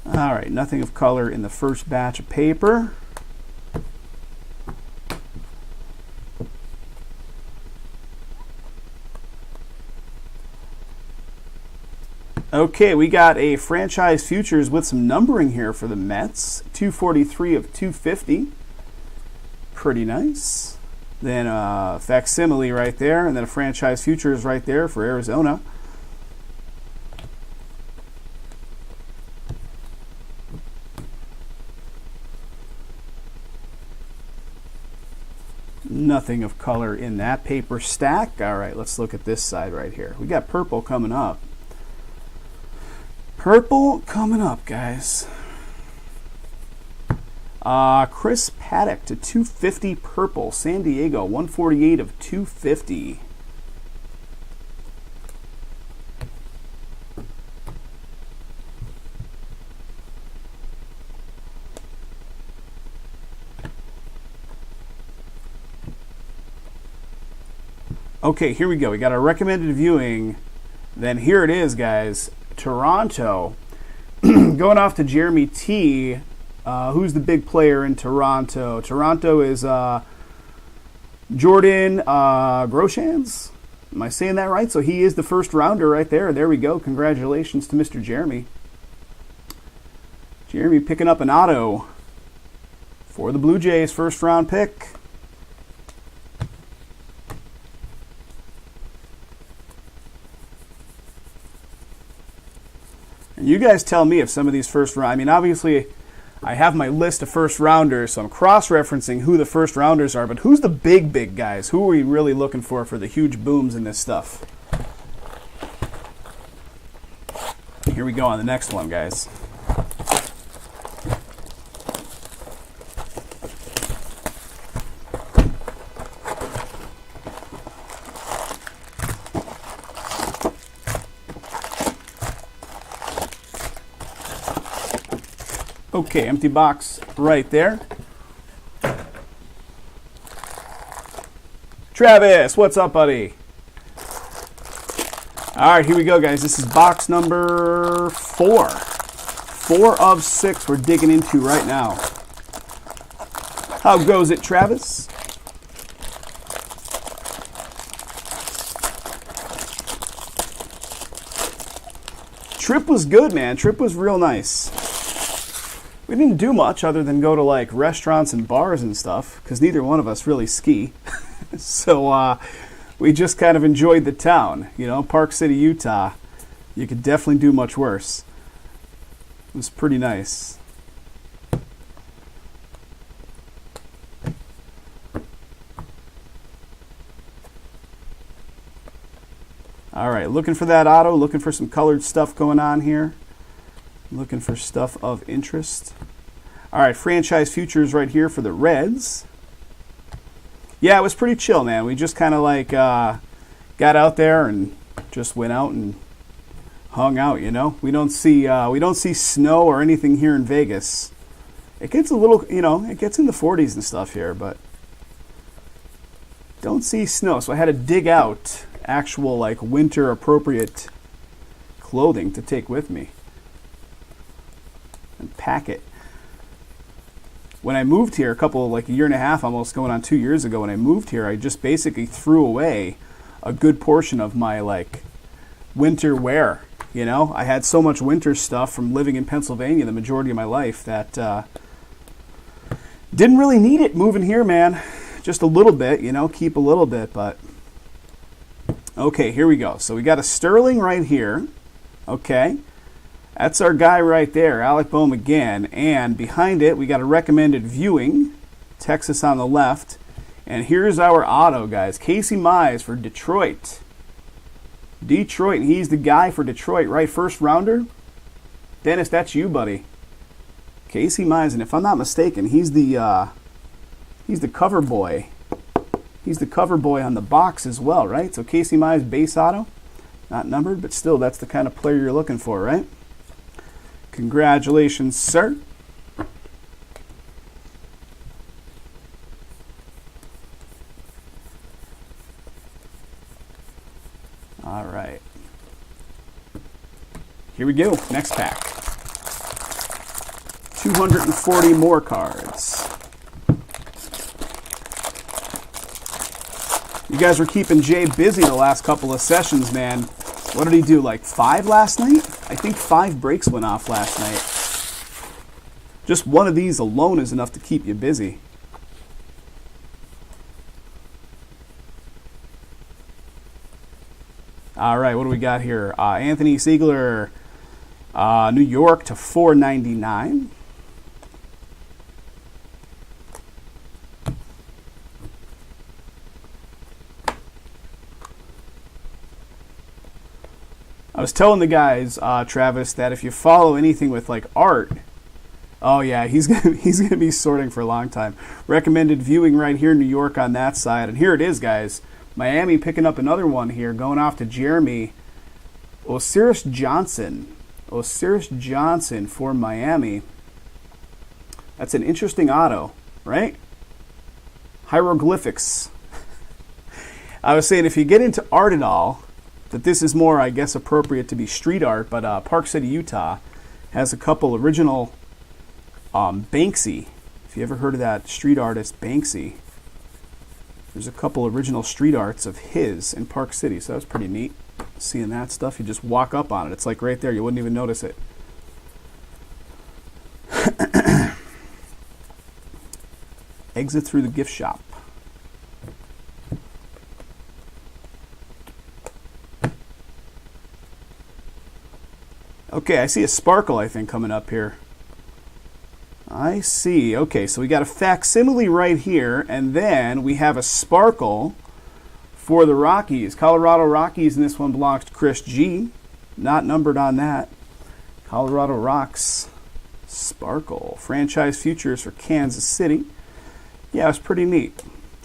All right, nothing of color in the first batch of paper. Okay, we got a franchise futures with some numbering here for the Mets. 243 of 250. Pretty nice. Then a facsimile right there, and then a franchise futures right there for Arizona. Nothing of color in that paper stack. All right, let's look at this side right here. We got purple coming up. Purple coming up, guys. Chris Paddock to 250 purple. San Diego, 148 of 250. Okay, here we go. We got our recommended viewing. Then here it is, guys. Toronto. Going off to Jeremy T. Who's the big player in Toronto? Toronto is Jordan Groshans. Am I saying that right? So he is the first rounder right there. There we go. Congratulations to Mr. Jeremy. Jeremy picking up an auto for the Blue Jays, first round pick. And you guys tell me if some of these first round, I mean, obviously I have my list of first rounders, so I'm cross-referencing who the first rounders are, but who's the big guys? Who are we really looking for the huge booms in this stuff? Here we go on the next one, guys. Okay, empty box right there. Travis, what's up, buddy? All right, here we go, guys. This is box number 4. 4 of 6 we're digging into right now. How goes it, Travis? Trip was good, man. Trip was real nice. We didn't do much other than go to like restaurants and bars and stuff because neither one of us really ski. So we just kind of enjoyed the town. You know, Park City, Utah. You could definitely do much worse. It was pretty nice. All right, looking for that auto, looking for some colored stuff going on here. Looking for stuff of interest. All right, franchise futures right here for the Reds. Yeah, it was pretty chill, man. We just kind of like got out there and just went out and hung out. You know, we don't see snow or anything here in Vegas. It gets a little, you know, it gets in the 40s and stuff here, but don't see snow. So I had to dig out actual like winter appropriate clothing to take with me and pack it. When I moved here like a year and a half, almost going on 2 years ago, when I moved here, I just basically threw away a good portion of my like winter wear. You know, I had so much winter stuff from living in Pennsylvania the majority of my life that didn't really need it moving here, man. Just a little bit, you know, keep a little bit, but okay, here we go. So we got a Sterling right here. Okay. That's our guy right there, Alec Bohm again. And behind it, we got a recommended viewing, Texas on the left. And here's our auto, guys. Casey Mize for Detroit. Detroit, and he's the guy for Detroit, right? First rounder. Dennis, that's you, buddy. Casey Mize, and if I'm not mistaken, he's the cover boy. He's the cover boy on the box as well, right? So Casey Mize, base auto. Not numbered, but still, that's the kind of player you're looking for, right? Congratulations, sir. All right. Here we go. Next pack. 240 more cards. You guys were keeping Jay busy the last couple of sessions, man. What did he do, like 5 last night? I think 5 breaks went off last night. Just one of these alone is enough to keep you busy. All right, what do we got here? Anthony Siegler, New York to 499. I was telling the guys, Travis, that if you follow anything with like art, oh yeah, he's gonna be sorting for a long time. Recommended viewing right here in New York on that side, and here it is, guys. Miami picking up another one here, going off to Jeremy. Osiris Johnson for Miami. That's an interesting auto, right? Hieroglyphics. I was saying if you get into art at all, that this is more, I guess, appropriate to be street art, but Park City, Utah has a couple original Banksy. If you ever heard of that street artist Banksy, there's a couple original street arts of his in Park City, so that was pretty neat. Seeing that stuff, you just walk up on it. It's like right there, you wouldn't even notice it. Exit through the gift shop. Okay, I see a sparkle, I think, coming up here. I see. Okay, so we got a facsimile right here, and then we have a sparkle for the Rockies. Colorado Rockies, and this one belongs to Chris G. Not numbered on that. Colorado Rocks sparkle. Franchise futures for Kansas City. Yeah, it was pretty neat.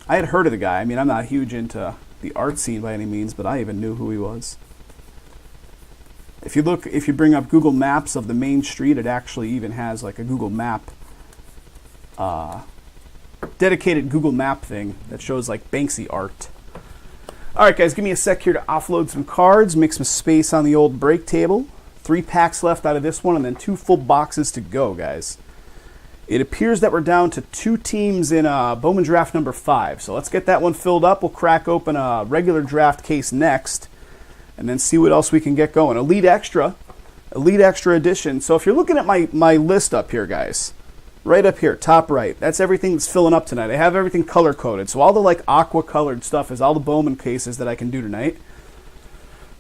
I had heard of the guy. I mean, I'm not huge into the art scene by any means, but I even knew who he was. If you bring up Google Maps of the main street, it actually even has like a Google Map, dedicated Google Map thing that shows like Banksy art. All right, guys, give me a sec here to offload some cards, make some space on the old break table. 3 packs left out of this one, and then 2 full boxes to go, guys. It appears that we're down to 2 teams in Bowman draft number 5. So let's get that one filled up. We'll crack open a regular draft case next, and then see what else we can get going. Elite Extra Edition. So if you're looking at my list up here, guys, right up here, top right, that's everything that's filling up tonight. I have everything color-coded. So all the like aqua-colored stuff is all the Bowman cases that I can do tonight.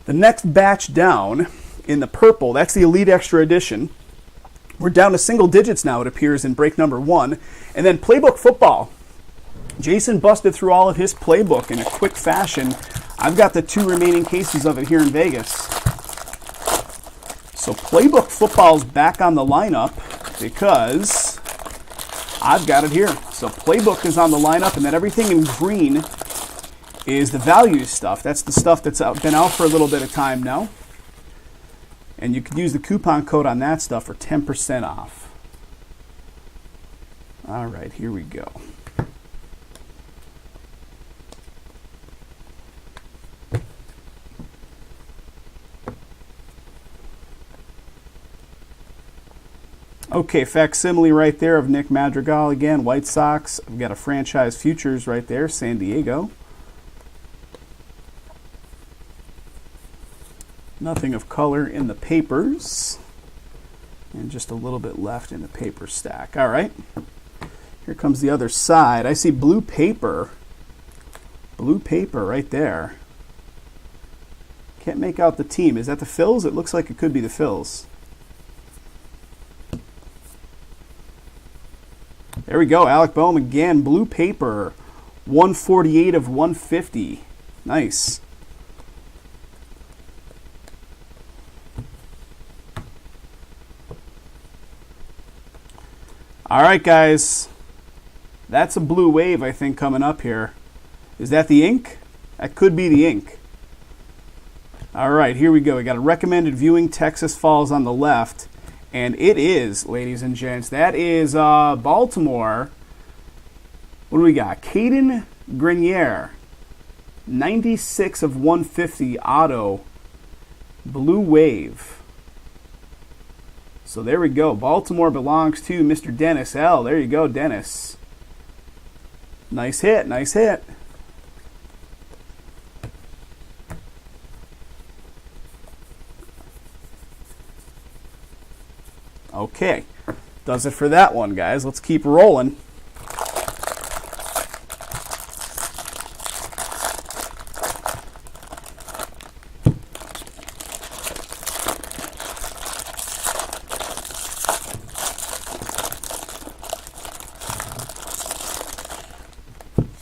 The next batch down in the purple, that's the Elite Extra Edition. We're down to single digits now, it appears, in break number 1. And then Playbook Football. Jason busted through all of his playbook in a quick fashion. I've got the 2 remaining cases of it here in Vegas. So Playbook Football's back on the lineup because I've got it here. So Playbook is on the lineup, and then everything in green is the value stuff. That's the stuff that's been out for a little bit of time now. And you can use the coupon code on that stuff for 10% off. All right, here we go. Okay, facsimile right there of Nick Madrigal again, White Sox. I've got a franchise futures right there, San Diego. Nothing of color in the papers. And just a little bit left in the paper stack. All right. Here comes the other side. I see blue paper. Blue paper right there. Can't make out the team. Is that the Phils? It looks like it could be the Phils. There we go. Alec Boehm again. Blue paper. 148 of 150. Nice. All right, guys. That's a blue wave, I think, coming up here. Is that the ink? That could be the ink. All right, here we go. We got a recommended viewing, Texas Falls on the left. And it is, ladies and gents, that is Baltimore. What do we got? Caden Grenier. 96 of 150 auto. Blue wave. So there we go. Baltimore belongs to Mr. Dennis L. There you go, Dennis. Nice hit, nice hit. Okay, does it for that one, guys. Let's keep rolling.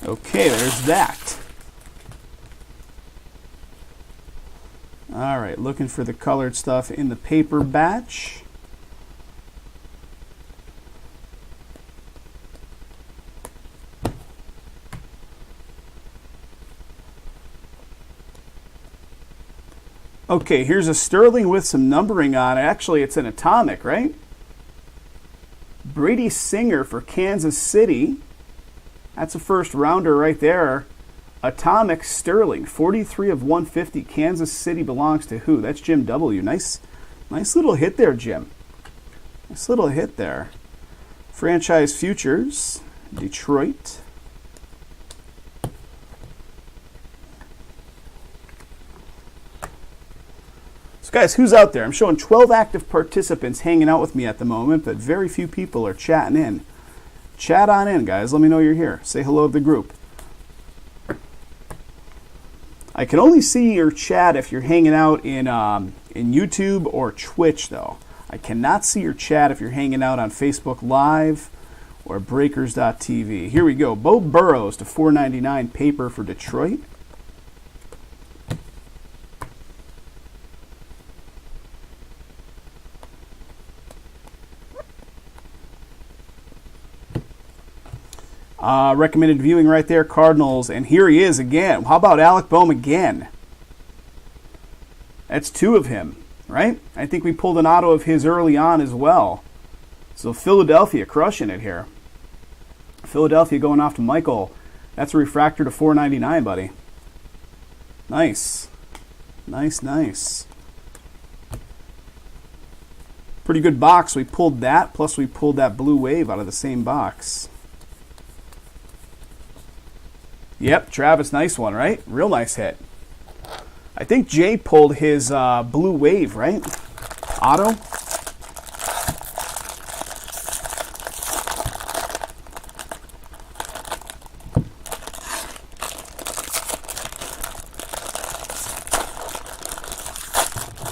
Okay, there's that. All right, looking for the colored stuff in the paper batch. Okay, here's a Sterling with some numbering on it. Actually, it's an atomic, right? Brady Singer for Kansas City. That's a first rounder right there. Atomic Sterling, 43 of 150. Kansas City belongs to who? That's Jim W. Nice little hit there, Jim. Nice little hit there. Franchise Futures, Detroit. So guys, who's out there? I'm showing 12 active participants hanging out with me at the moment, but very few people are chatting in. Chat on in, guys. Let me know you're here. Say hello to the group. I can only see your chat if you're hanging out in YouTube or Twitch, though. I cannot see your chat if you're hanging out on Facebook Live or Breakers.tv. Here we go. Bo Burrows to $4.99 paper for Detroit. Recommended viewing right there, Cardinals. And here he is again. How about Alec Boehm again? That's two of him, right? I think we pulled an auto of his early on as well. So Philadelphia crushing it here. Philadelphia going off to Michael. That's a refractor to $4.99, buddy. Nice. Nice. Pretty good box. We pulled that, plus we pulled that Blue Wave out of the same box. Yep, Travis, nice one, right? Real nice hit. I think Jay pulled his Blue Wave, right? Auto.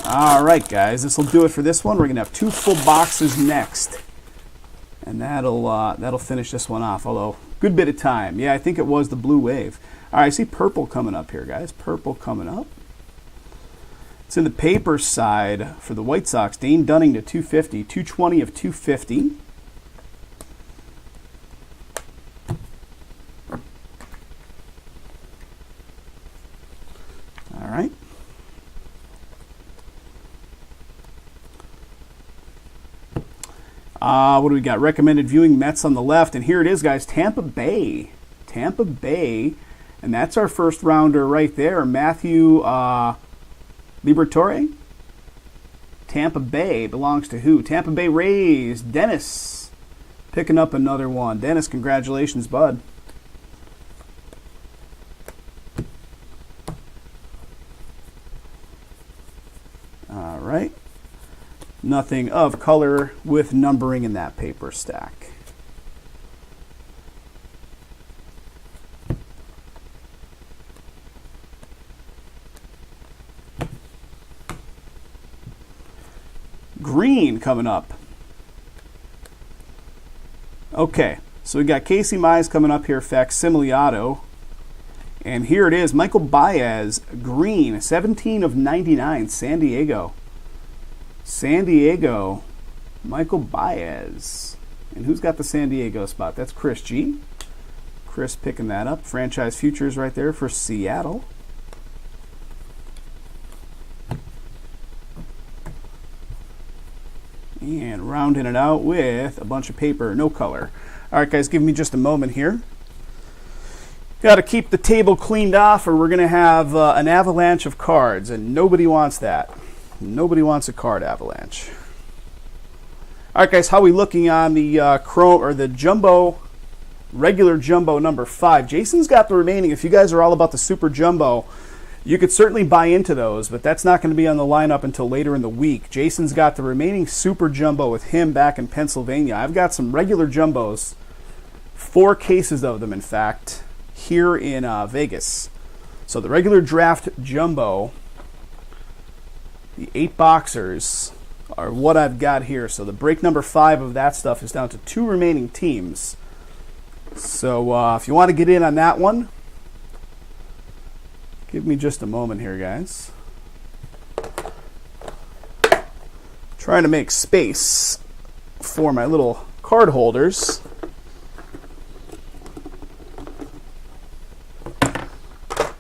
All right, guys, this will do it for this one. We're gonna have two full boxes next, and that'll finish this one off. Although good bit of time. Yeah, I think it was the Blue Wave. All right, I see purple coming up here, guys. Purple coming up. It's in the paper side for the White Sox. Dane Dunning to 250, 220 of 250. All right. What do we got? Recommended viewing, Mets on the left. And here it is, guys. Tampa Bay. And that's our first rounder right there. Matthew Liberatore. Tampa Bay belongs to who? Tampa Bay Rays. Dennis picking up another one. Dennis, congratulations, bud. All right. Nothing of color with numbering in that paper stack. Green coming up. Okay, so we got Casey Mize coming up here, facsimile auto. And here it is, Michael Baez, green, 17 of 99, San Diego. Michael Baez. And who's got the San Diego spot? That's Chris G. Chris picking that up. Franchise Futures right there for Seattle. And rounding it out with a bunch of paper, no color. All right, guys, give me just a moment here. Got to keep the table cleaned off or we're going to have an avalanche of cards, and nobody wants that. Nobody wants a card avalanche. All right, guys, how are we looking on the chrome or the jumbo, regular jumbo number 5? Jason's got the remaining. If you guys are all about the super jumbo, You could certainly buy into those, but that's not going to be on the lineup until later in the week. Jason's got the remaining Super Jumbo with him back in Pennsylvania. I've got some regular Jumbos, 4 cases of them, in fact, here in Vegas. So the regular draft Jumbo, the 8 boxers, are what I've got here. So the break number 5 of that stuff is down to 2 remaining teams. So if you want to get in on that one, give me just a moment here, guys. Trying to make space for my little card holders.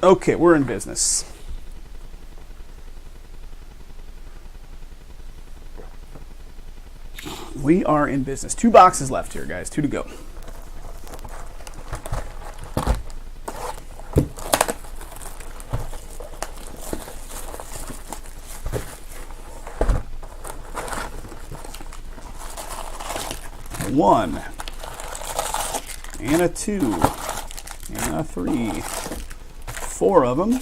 Okay, we're in business. We are in business. 2 boxes left here, guys. 2 to go. One, and a 2, and a 3, 4 of them,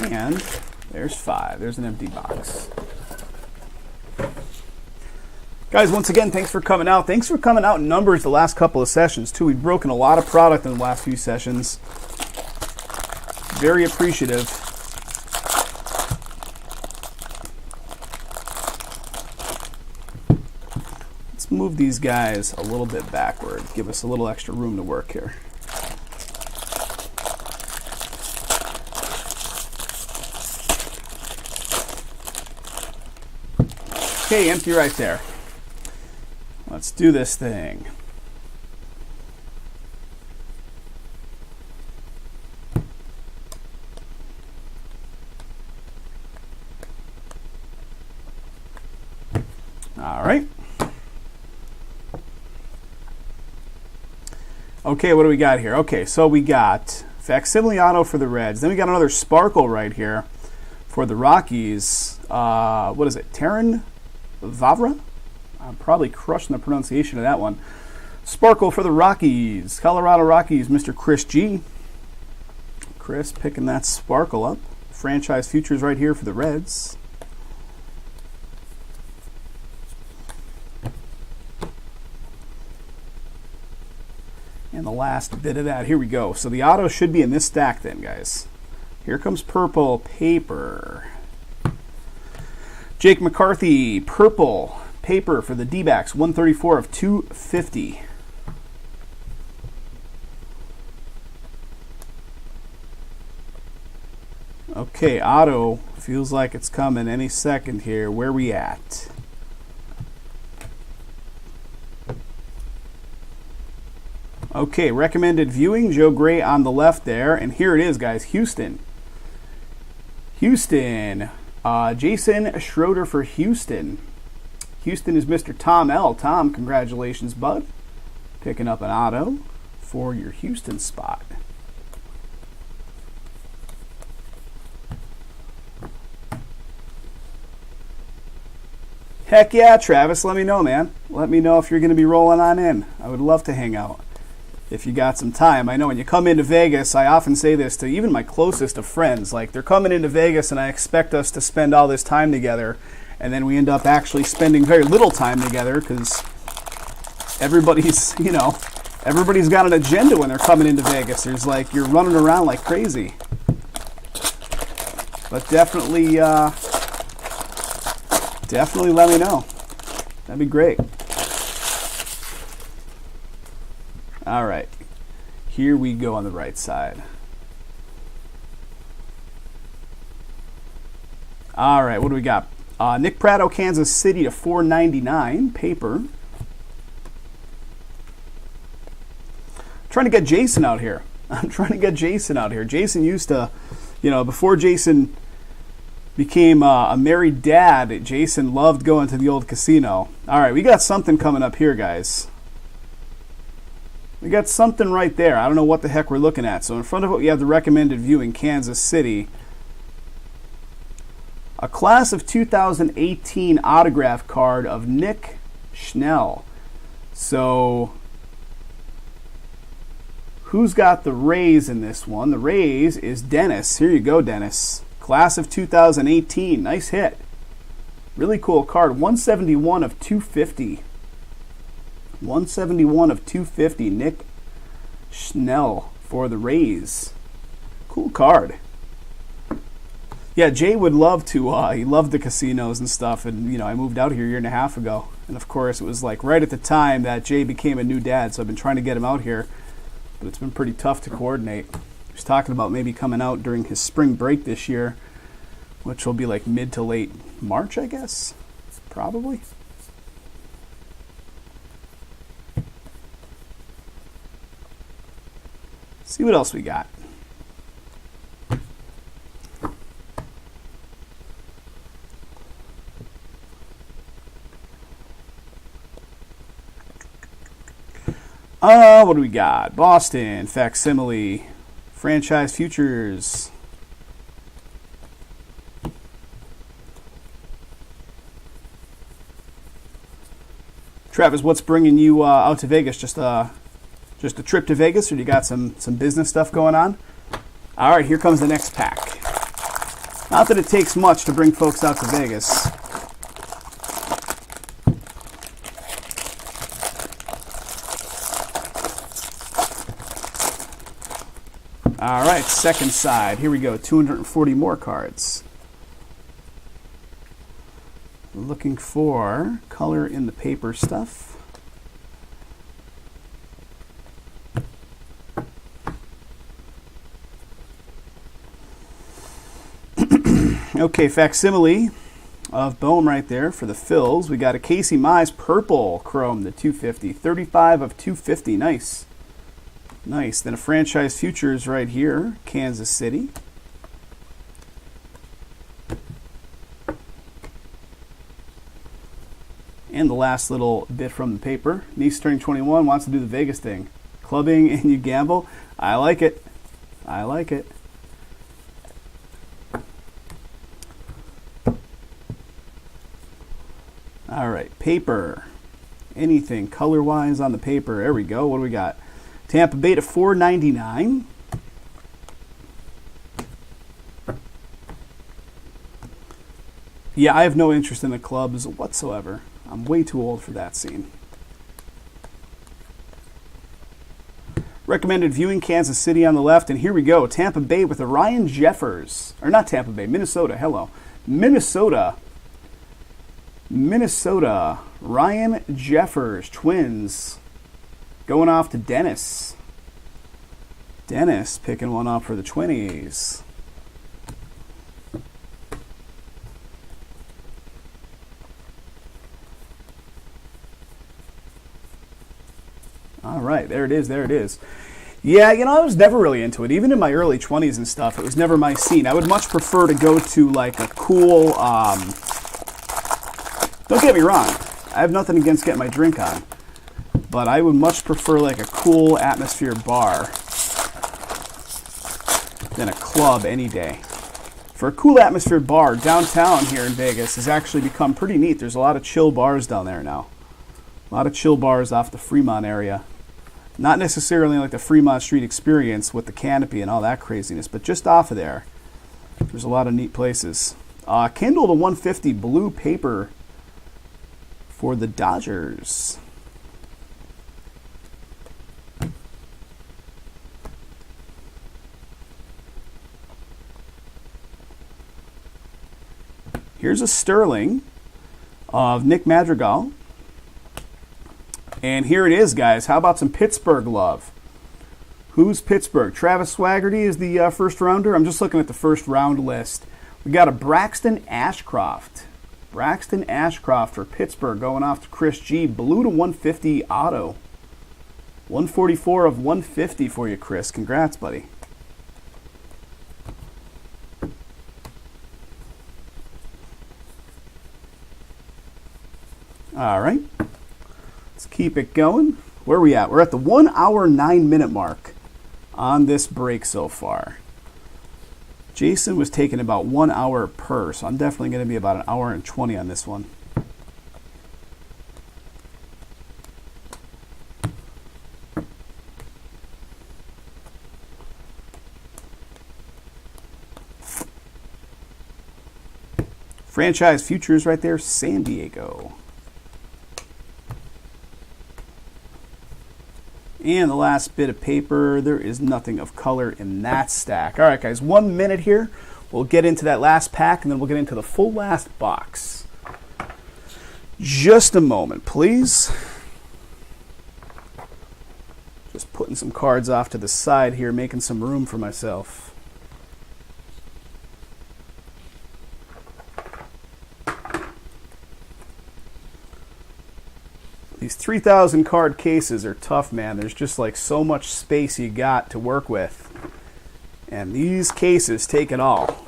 and there's 5. There's an empty box. Guys, once again, thanks for coming out. Thanks for coming out in numbers the last couple of sessions, too. We've broken a lot of product in the last few sessions. Very appreciative. Move these guys a little bit backward, give us a little extra room to work here. Okay, empty right there. Let's do this thing. All right. Okay, what do we got here? Okay, so we got facsimile auto for the Reds. Then we got another sparkle right here for the Rockies. What is it? Terran Vavra? I'm probably crushing the pronunciation of that one. Sparkle for the Rockies. Colorado Rockies, Mr. Chris G. Chris picking that sparkle up. Franchise futures right here for the Reds. And the last bit of that, here we go. So the auto should be in this stack then, guys. Here comes purple paper. Jake McCarthy, purple paper for the D-backs, 134 of 250. Okay, auto feels like it's coming any second here. Where we at? Okay, recommended viewing, Joe Gray on the left there. And here it is, guys, Houston. Houston, Jason Schroeder for Houston. Houston is Mr. Tom L. Tom, congratulations, bud. Picking up an auto for your Houston spot. Heck yeah, Travis, let me know, man. Let me know if you're going to be rolling on in. I would love to hang out if you got some time. I know when you come into Vegas, I often say this to even my closest of friends. Like, they're coming into Vegas and I expect us to spend all this time together, and then we end up actually spending very little time together because everybody's, everybody's got an agenda when they're coming into Vegas. There's like, you're running around like crazy. But definitely let me know. That'd be great. All right, here we go on the right side. All right, what do we got? Nick Pratto, Kansas City to 499 paper. Trying to get Jason out here. I'm trying to get Jason out here. Jason used to, before Jason became a married dad, Jason loved going to the old casino. All right, we got something coming up here, guys. We got something right there. I don't know what the heck we're looking at. So in front of it, we have the recommended viewing, Kansas City. A class of 2018 autograph card of Nick Schnell. So Who's got the Rays in this one? The Rays is Dennis. Here you go, Dennis. Class of 2018. Nice hit. Really cool card. 171 of 250. 171 of 250. Nick Schnell for the Rays. Cool card. Yeah, Jay would love to. He loved the casinos and stuff. And, I moved out here a year and a half ago. And, of course, it was like right at the time that Jay became a new dad. So I've been trying to get him out here. But it's been pretty tough to coordinate. He's talking about maybe coming out during his spring break this year, which will be like mid to late March, I guess. Probably. See what else we got. What do we got? Boston, facsimile, franchise futures. Travis, what's bringing you out to Vegas? Just a trip to Vegas, or do you got some business stuff going on? All right, here comes the next pack. Not that it takes much to bring folks out to Vegas. All right, second side. Here we go. 240 more cards. Looking for color in the paper stuff. Okay, facsimile of Bowman right there for the Phils. We got a Casey Mize purple chrome, the 250. 35 of 250. Nice. Nice. Then a franchise futures right here, Kansas City. And the last little bit from the paper. Niece turning 21, wants to do the Vegas thing. Clubbing and you gamble. I like it. I like it. All right, paper. Anything color-wise on the paper. There we go. What do we got? Tampa Bay to $4.99. Yeah, I have no interest in the clubs whatsoever. I'm way too old for that scene. Recommended viewing, Kansas City on the left. And here we go. Tampa Bay with a Ryan Jeffers. Or not Tampa Bay, Minnesota. Hello. Minnesota. Ryan Jeffers, Twins. Going off to Dennis. Dennis picking one up for the Twinnies. All right, there it is, there it is. Yeah, I was never really into it. Even in my early 20s and stuff, it was never my scene. I would much prefer to go to like a cool, don't get me wrong, I have nothing against getting my drink on. But I would much prefer like a cool atmosphere bar than a club any day. For a cool atmosphere bar, downtown here in Vegas has actually become pretty neat. There's a lot of chill bars down there now. A lot of chill bars off the Fremont area. Not necessarily like the Fremont Street Experience with the canopy and all that craziness, but just off of there, there's a lot of neat places. Kindle to 150 blue paper for the Dodgers. Here's a Sterling of Nick Madrigal. And here it is, guys. How about some Pittsburgh love? Who's Pittsburgh? Travis Swaggerty is the first rounder. I'm just looking at the first round list. We got a Braxton Ashcroft. Braxton Ashcroft for Pittsburgh going off to Chris G. Blue to 150 auto. 144 of 150 for you, Chris. Congrats, buddy. All right. Let's keep it going. Where are we at? We're at the 1 hour 9 minute mark on this break so far. Jason was taking about 1 hour per, so I'm definitely going to be about an hour and 20 on this one. Franchise futures right there, San Diego. And the last bit of paper, there is nothing of color in that stack. All right, guys, 1 minute here. We'll get into that last pack, and then we'll get into the full last box. Just a moment, please. Just putting some cards off to the side here, making some room for myself. These 3,000 card cases are tough, man. There's just like so much space you got to work with. And these cases take it all.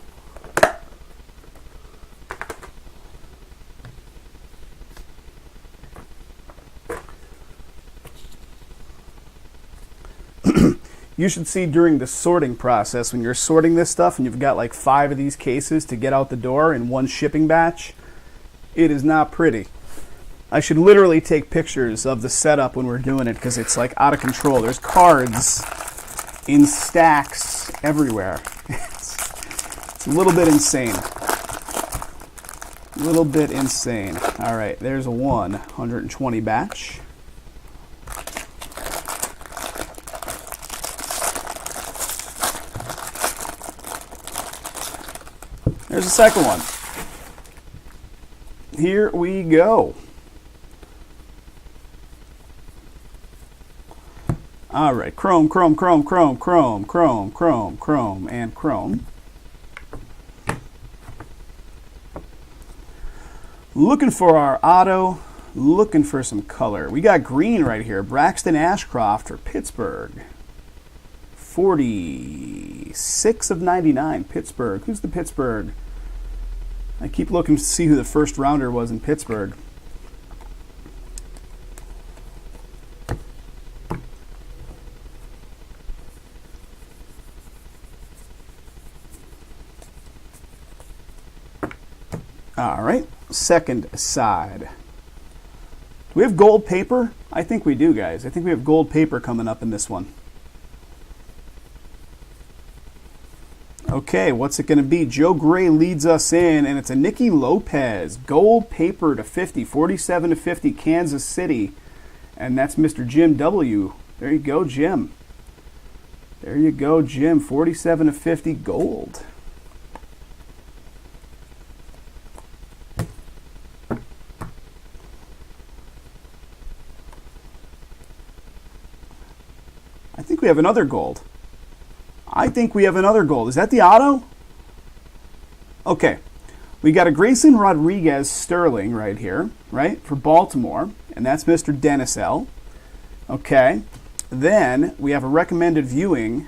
You should see during the sorting process, when you're sorting this stuff and you've got like 5 of these cases to get out the door in one shipping batch, it is not pretty. I should literally take pictures of the setup when we're doing it because it's like out of control. There's cards in stacks everywhere. It's a little bit insane. A little bit insane. All right, there's a 120 batch. There's the second one. Here we go. All right, chrome, chrome, chrome, chrome, chrome, chrome, chrome, chrome, and chrome. Looking for our auto, looking for some color. We got green right here. Braxton Ashcroft for Pittsburgh. 46 of 99, Pittsburgh. Who's the Pittsburgh? I keep looking to see who the first rounder was in Pittsburgh. All right, second side. Do we have gold paper? I think we do, guys. I think we have gold paper coming up in this one. Okay, what's it going to be? Joe Gray leads us in, and it's a Nicky Lopez. Gold paper to 50, 47 to 50, Kansas City. And that's Mr. Jim W. There you go, Jim. There you go, Jim. 47 to 50, gold. I think we have another gold. I think we have another gold. Is that the auto? Okay. We got a Grayson Rodriguez Sterling right here, right, for Baltimore. And that's Mr. Dennis L. Okay. Then we have a recommended viewing.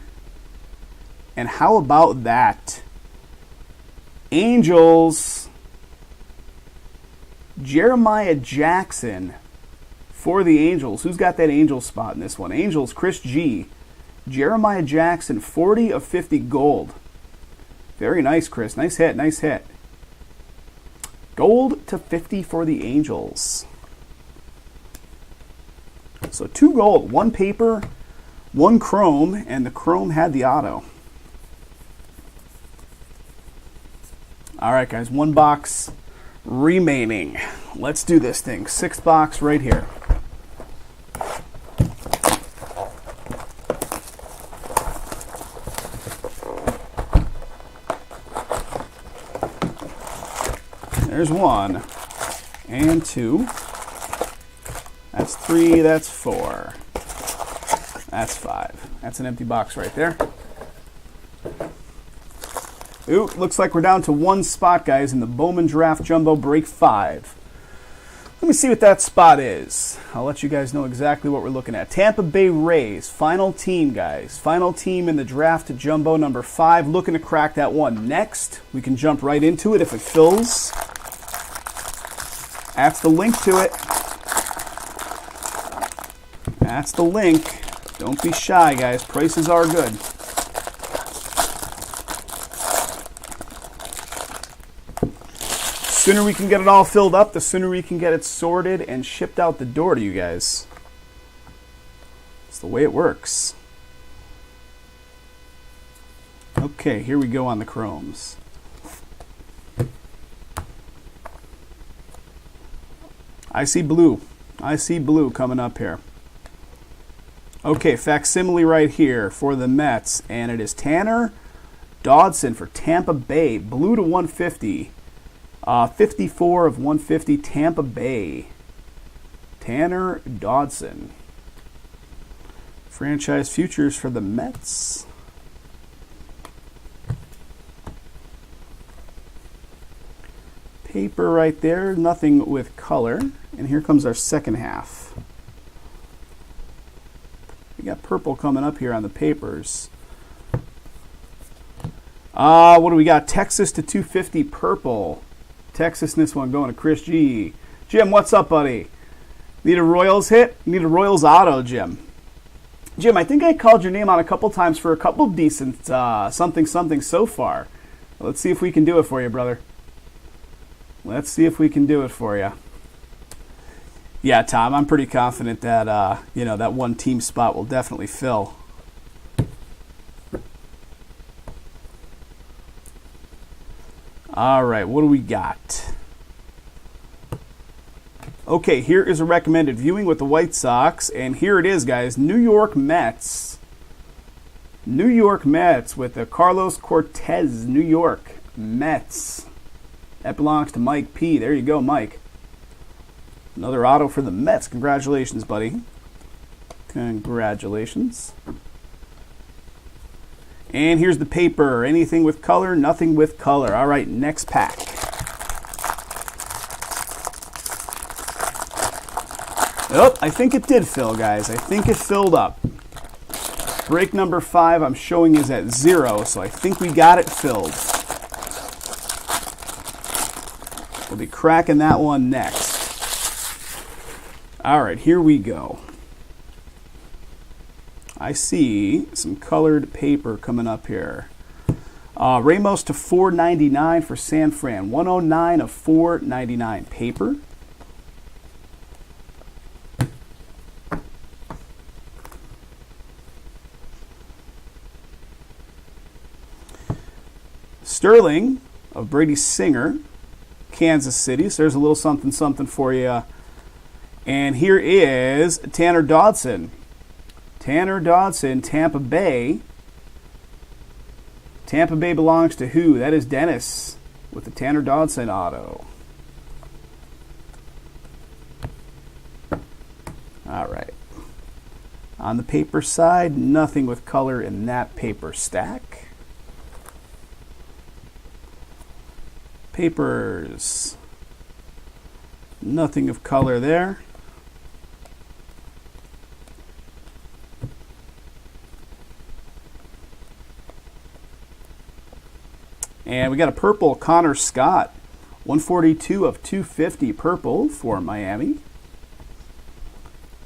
And how about that? Angels. Jeremiah Jackson for the Angels. Who's got that Angels spot in this one? Angels, Chris G. Jeremiah Jackson, 40 of 50 gold. Very nice, Chris. Nice hit, nice hit. Gold to 50 for the Angels. So 2 gold, 1 paper, 1 chrome, and the chrome had the auto. All right, guys, 1 box remaining. Let's do this thing. 6th box right here. There's 1 and 2. That's 3, that's 4. That's 5. That's an empty box right there. Ooh, looks like we're down to 1 spot, guys, in the Bowman Draft Jumbo Break 5. Let me see what that spot is. I'll let you guys know exactly what we're looking at. Tampa Bay Rays, final team, guys. Final team in the Draft Jumbo number 5. Looking to crack that one next. We can jump right into it if it fills. That's the link to it. That's the link. Don't be shy, guys. Prices are good. The sooner we can get it all filled up, the sooner we can get it sorted and shipped out the door to you guys. It's the way it works. Okay, here we go on the chromes. I see blue. I see blue coming up here. Okay, facsimile right here for the Mets, and it is Tanner Dodson for Tampa Bay. Blue to 150. 54 of 150, Tampa Bay. Tanner Dodson. Franchise futures for the Mets. Paper right there, nothing with color. And here comes our second half. We got purple coming up here on the papers. What do we got? Texas to 250 purple. Texas in this one going to Chris G. Jim, what's up, buddy? Need a Royals hit? Need a Royals auto, Jim. Jim, I think I called your name out a couple times for a couple decent something so far. Let's see if we can do it for you, brother. Let's see if we can do it for you. Yeah, Tom, I'm pretty confident that that one team spot will definitely fill. All right, what do we got? Okay, here is a recommended viewing with the White Sox, and here it is, guys. New York Mets. New York Mets with the Carlos Cortez. New York Mets. That belongs to Mike P. There you go, Mike. Another auto for the Mets. Congratulations, buddy. Congratulations. And here's the paper. Anything with color, nothing with color. All right, next pack. Oh, I think it did fill, guys. I think it filled up. Break number 5 I'm showing is at 0, so I think we got it filled. We'll be cracking that one next. All right, here we go. I see some colored paper coming up here. Ramos to 499 for San Fran. 109 of 499 paper. Sterling of Brady Singer, Kansas City. So there's a little something for you. And here is Tanner Dodson. Tanner Dodson, Tampa Bay. Tampa Bay belongs to who? That is Dennis with the Tanner Dodson auto. All right. On the paper side, nothing with color in that paper stack. Papers. Nothing of color there. And we got a purple Connor Scott. 142 of 250 purple for Miami.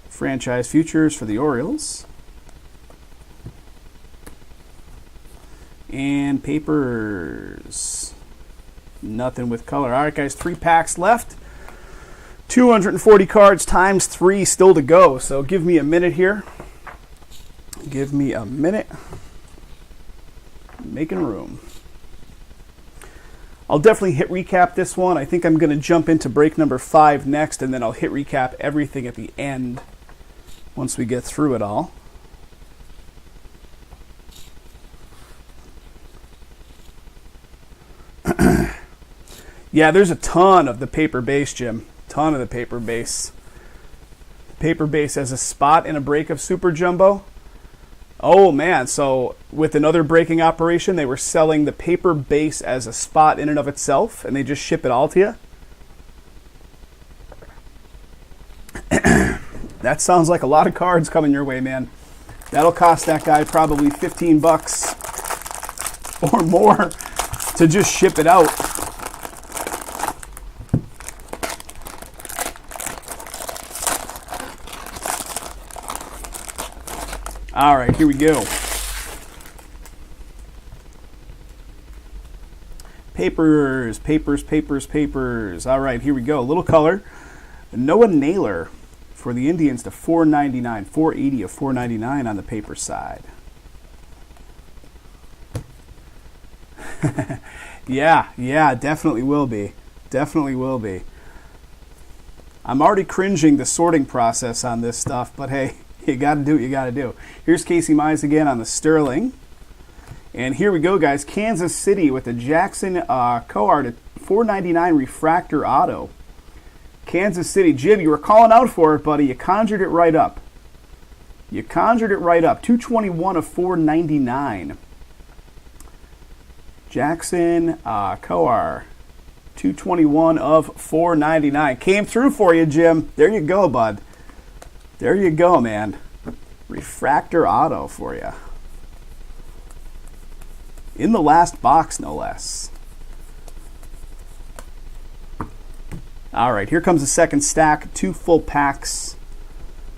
Franchise futures for the Orioles. And papers. Nothing with color. All right, guys, 3 packs left. 240 cards times 3 still to go. So give me a minute here. Give me a minute. Making room. I'll definitely hit recap this one. I think I'm going to jump into break number 5 next, and then I'll hit recap everything at the end once we get through it all. Yeah, there's a ton of the paper base, Jim. Ton of the paper base. Paper base as a spot in a break of Super Jumbo. Oh, man. So with another breaking operation, they were selling the paper base as a spot in and of itself, and they just ship it all to you? That sounds like a lot of cards coming your way, man. That'll cost that guy probably $15 or more to just ship it out. All right, here we go. Papers, papers, papers, papers. All right, here we go. A little color. Noah Naylor for the Indians to $4.99. 480 of $4.99 on the paper side. Yeah, definitely will be. Definitely will be. I'm already cringing the sorting process on this stuff, but hey, you got to do what you got to do. Here's Casey Mize again on the Sterling. And here we go, guys. Kansas City with the Jackson Coart at $4.99 refractor auto. Kansas City. Jim, you were calling out for it, buddy. You conjured it right up. You conjured it right up. 221 of $4.99. Jackson Coart. 221 of $4.99. Came through for you, Jim. There you go, bud. There you go, man. Refractor auto for you. In the last box, no less. All right, here comes the second stack. 2 full packs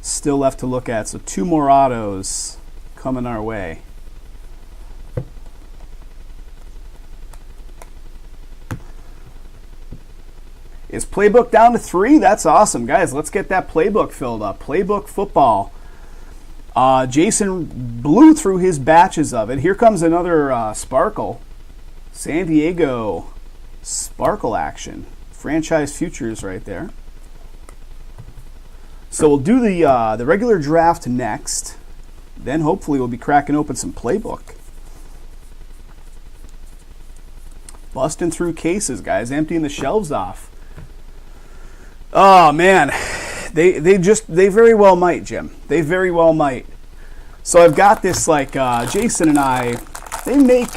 still left to look at. So 2 more autos coming our way. Is Playbook down to 3? That's awesome, guys. Let's get that Playbook filled up. Playbook football. Jason blew through his batches of it. Here comes another Sparkle. San Diego Sparkle action. Franchise futures right there. So we'll do the regular draft next. Then hopefully we'll be cracking open some Playbook. Busting through cases, guys. Emptying the shelves off. Oh man, they very well might, Jim. They very well might. So I've got this Jason and I. They make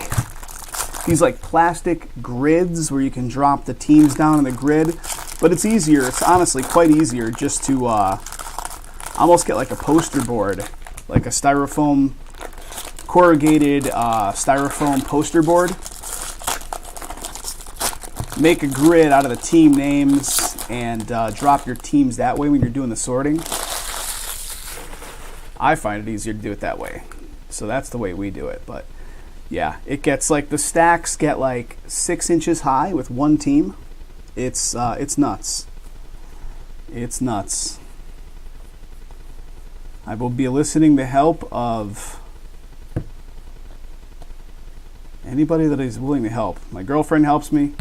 these plastic grids where you can drop the teams down on the grid, but it's easier. It's honestly quite easier just to almost get a poster board, like a styrofoam corrugated styrofoam poster board. Make a grid out of the team names and drop your teams that way when you're doing the sorting. I find it easier to do it that way. So that's the way we do it. But yeah, it gets the stacks get 6 inches high with one team. It's nuts. It's nuts. I will be eliciting the help of anybody that is willing to help. My girlfriend helps me.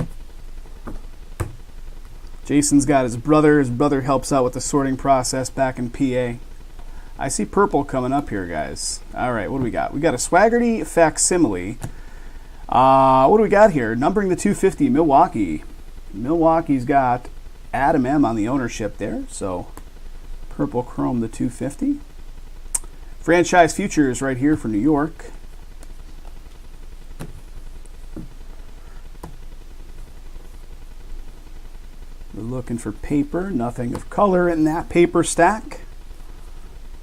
Jason's got his brother. His brother helps out with the sorting process back in PA. I see purple coming up here, guys. All right, what do we got? We got a Swaggerty facsimile. What do we got here? Numbering the 250, Milwaukee. Milwaukee's got Adam M on the ownership there, so purple chrome the 250. Franchise futures right here for New York. We're looking for paper, nothing of color in that paper stack.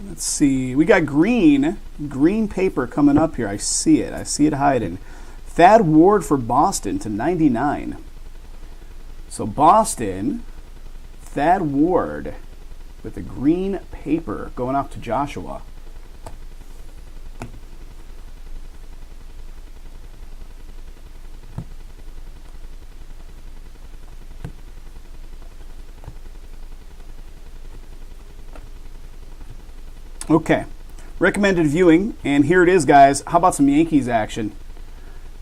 Let's see, we got green paper coming up here. I see it hiding. Thad Ward for Boston to 99. So Boston, Thad Ward with the green paper going off to Joshua. Okay, recommended viewing, and here it is, guys. How about some Yankees action?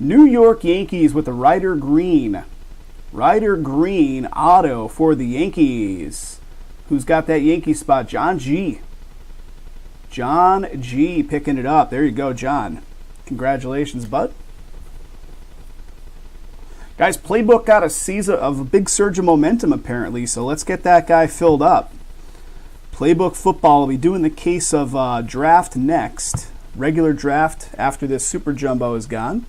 New York Yankees with the Ryder Green auto for the Yankees. Who's got that Yankee spot? John G. John G picking it up. There you go, John. Congratulations, bud. Guys, Playbook got a big surge of momentum apparently, so let's get that guy filled up. Playbook football will be doing the case of draft next. Regular draft after this Super Jumbo is gone.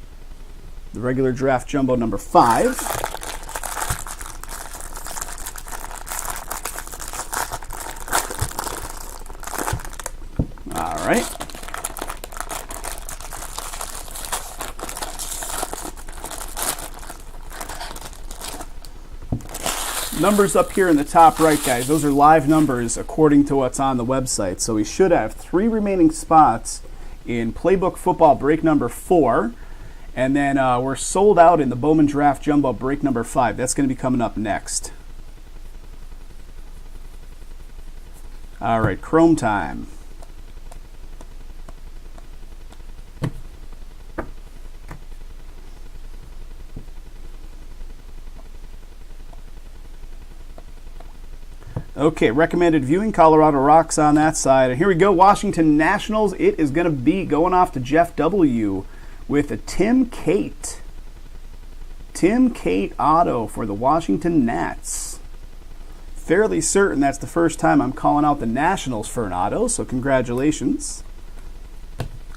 The regular draft jumbo number 5. All right. Numbers up here in the top right, guys. Those are live numbers according to what's on the website. So we should have 3 remaining spots in Playbook Football break number 4. And then we're sold out in the Bowman Draft Jumbo break number 5. That's going to be coming up next. All right, Chrome time. Okay, recommended viewing, Colorado Rocks on that side. And here we go, Washington Nationals. It is going to be going off to Jeff W. with a Tim Cate. Tim Cate auto for the Washington Nats. Fairly certain that's the first time I'm calling out the Nationals for an auto, so congratulations.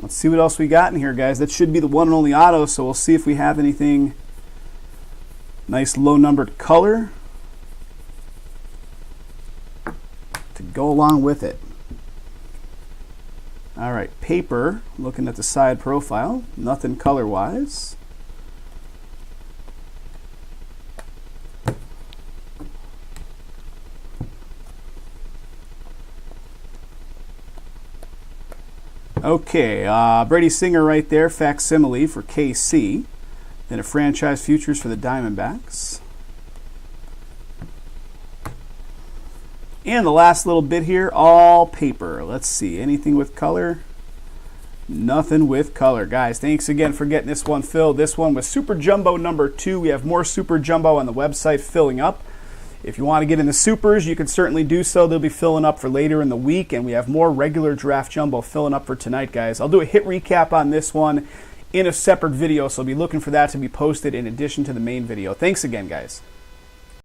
Let's see what else we got in here, guys. That should be the one and only auto, so we'll see if we have anything. Nice low-numbered color to go along with it. All right, paper, looking at the side profile, nothing color-wise. Okay, Brady Singer right there, facsimile for KC. Then a franchise futures for the Diamondbacks. And the last little bit here, all paper. Let's see, anything with color? Nothing with color. Guys, thanks again for getting this one filled. This one was Super Jumbo number 2. We have more Super Jumbo on the website filling up. If you want to get in the supers, you can certainly do so. They'll be filling up for later in the week, and we have more regular draft jumbo filling up for tonight, guys. I'll do a hit recap on this one in a separate video, so be looking for that to be posted in addition to the main video. Thanks again, guys.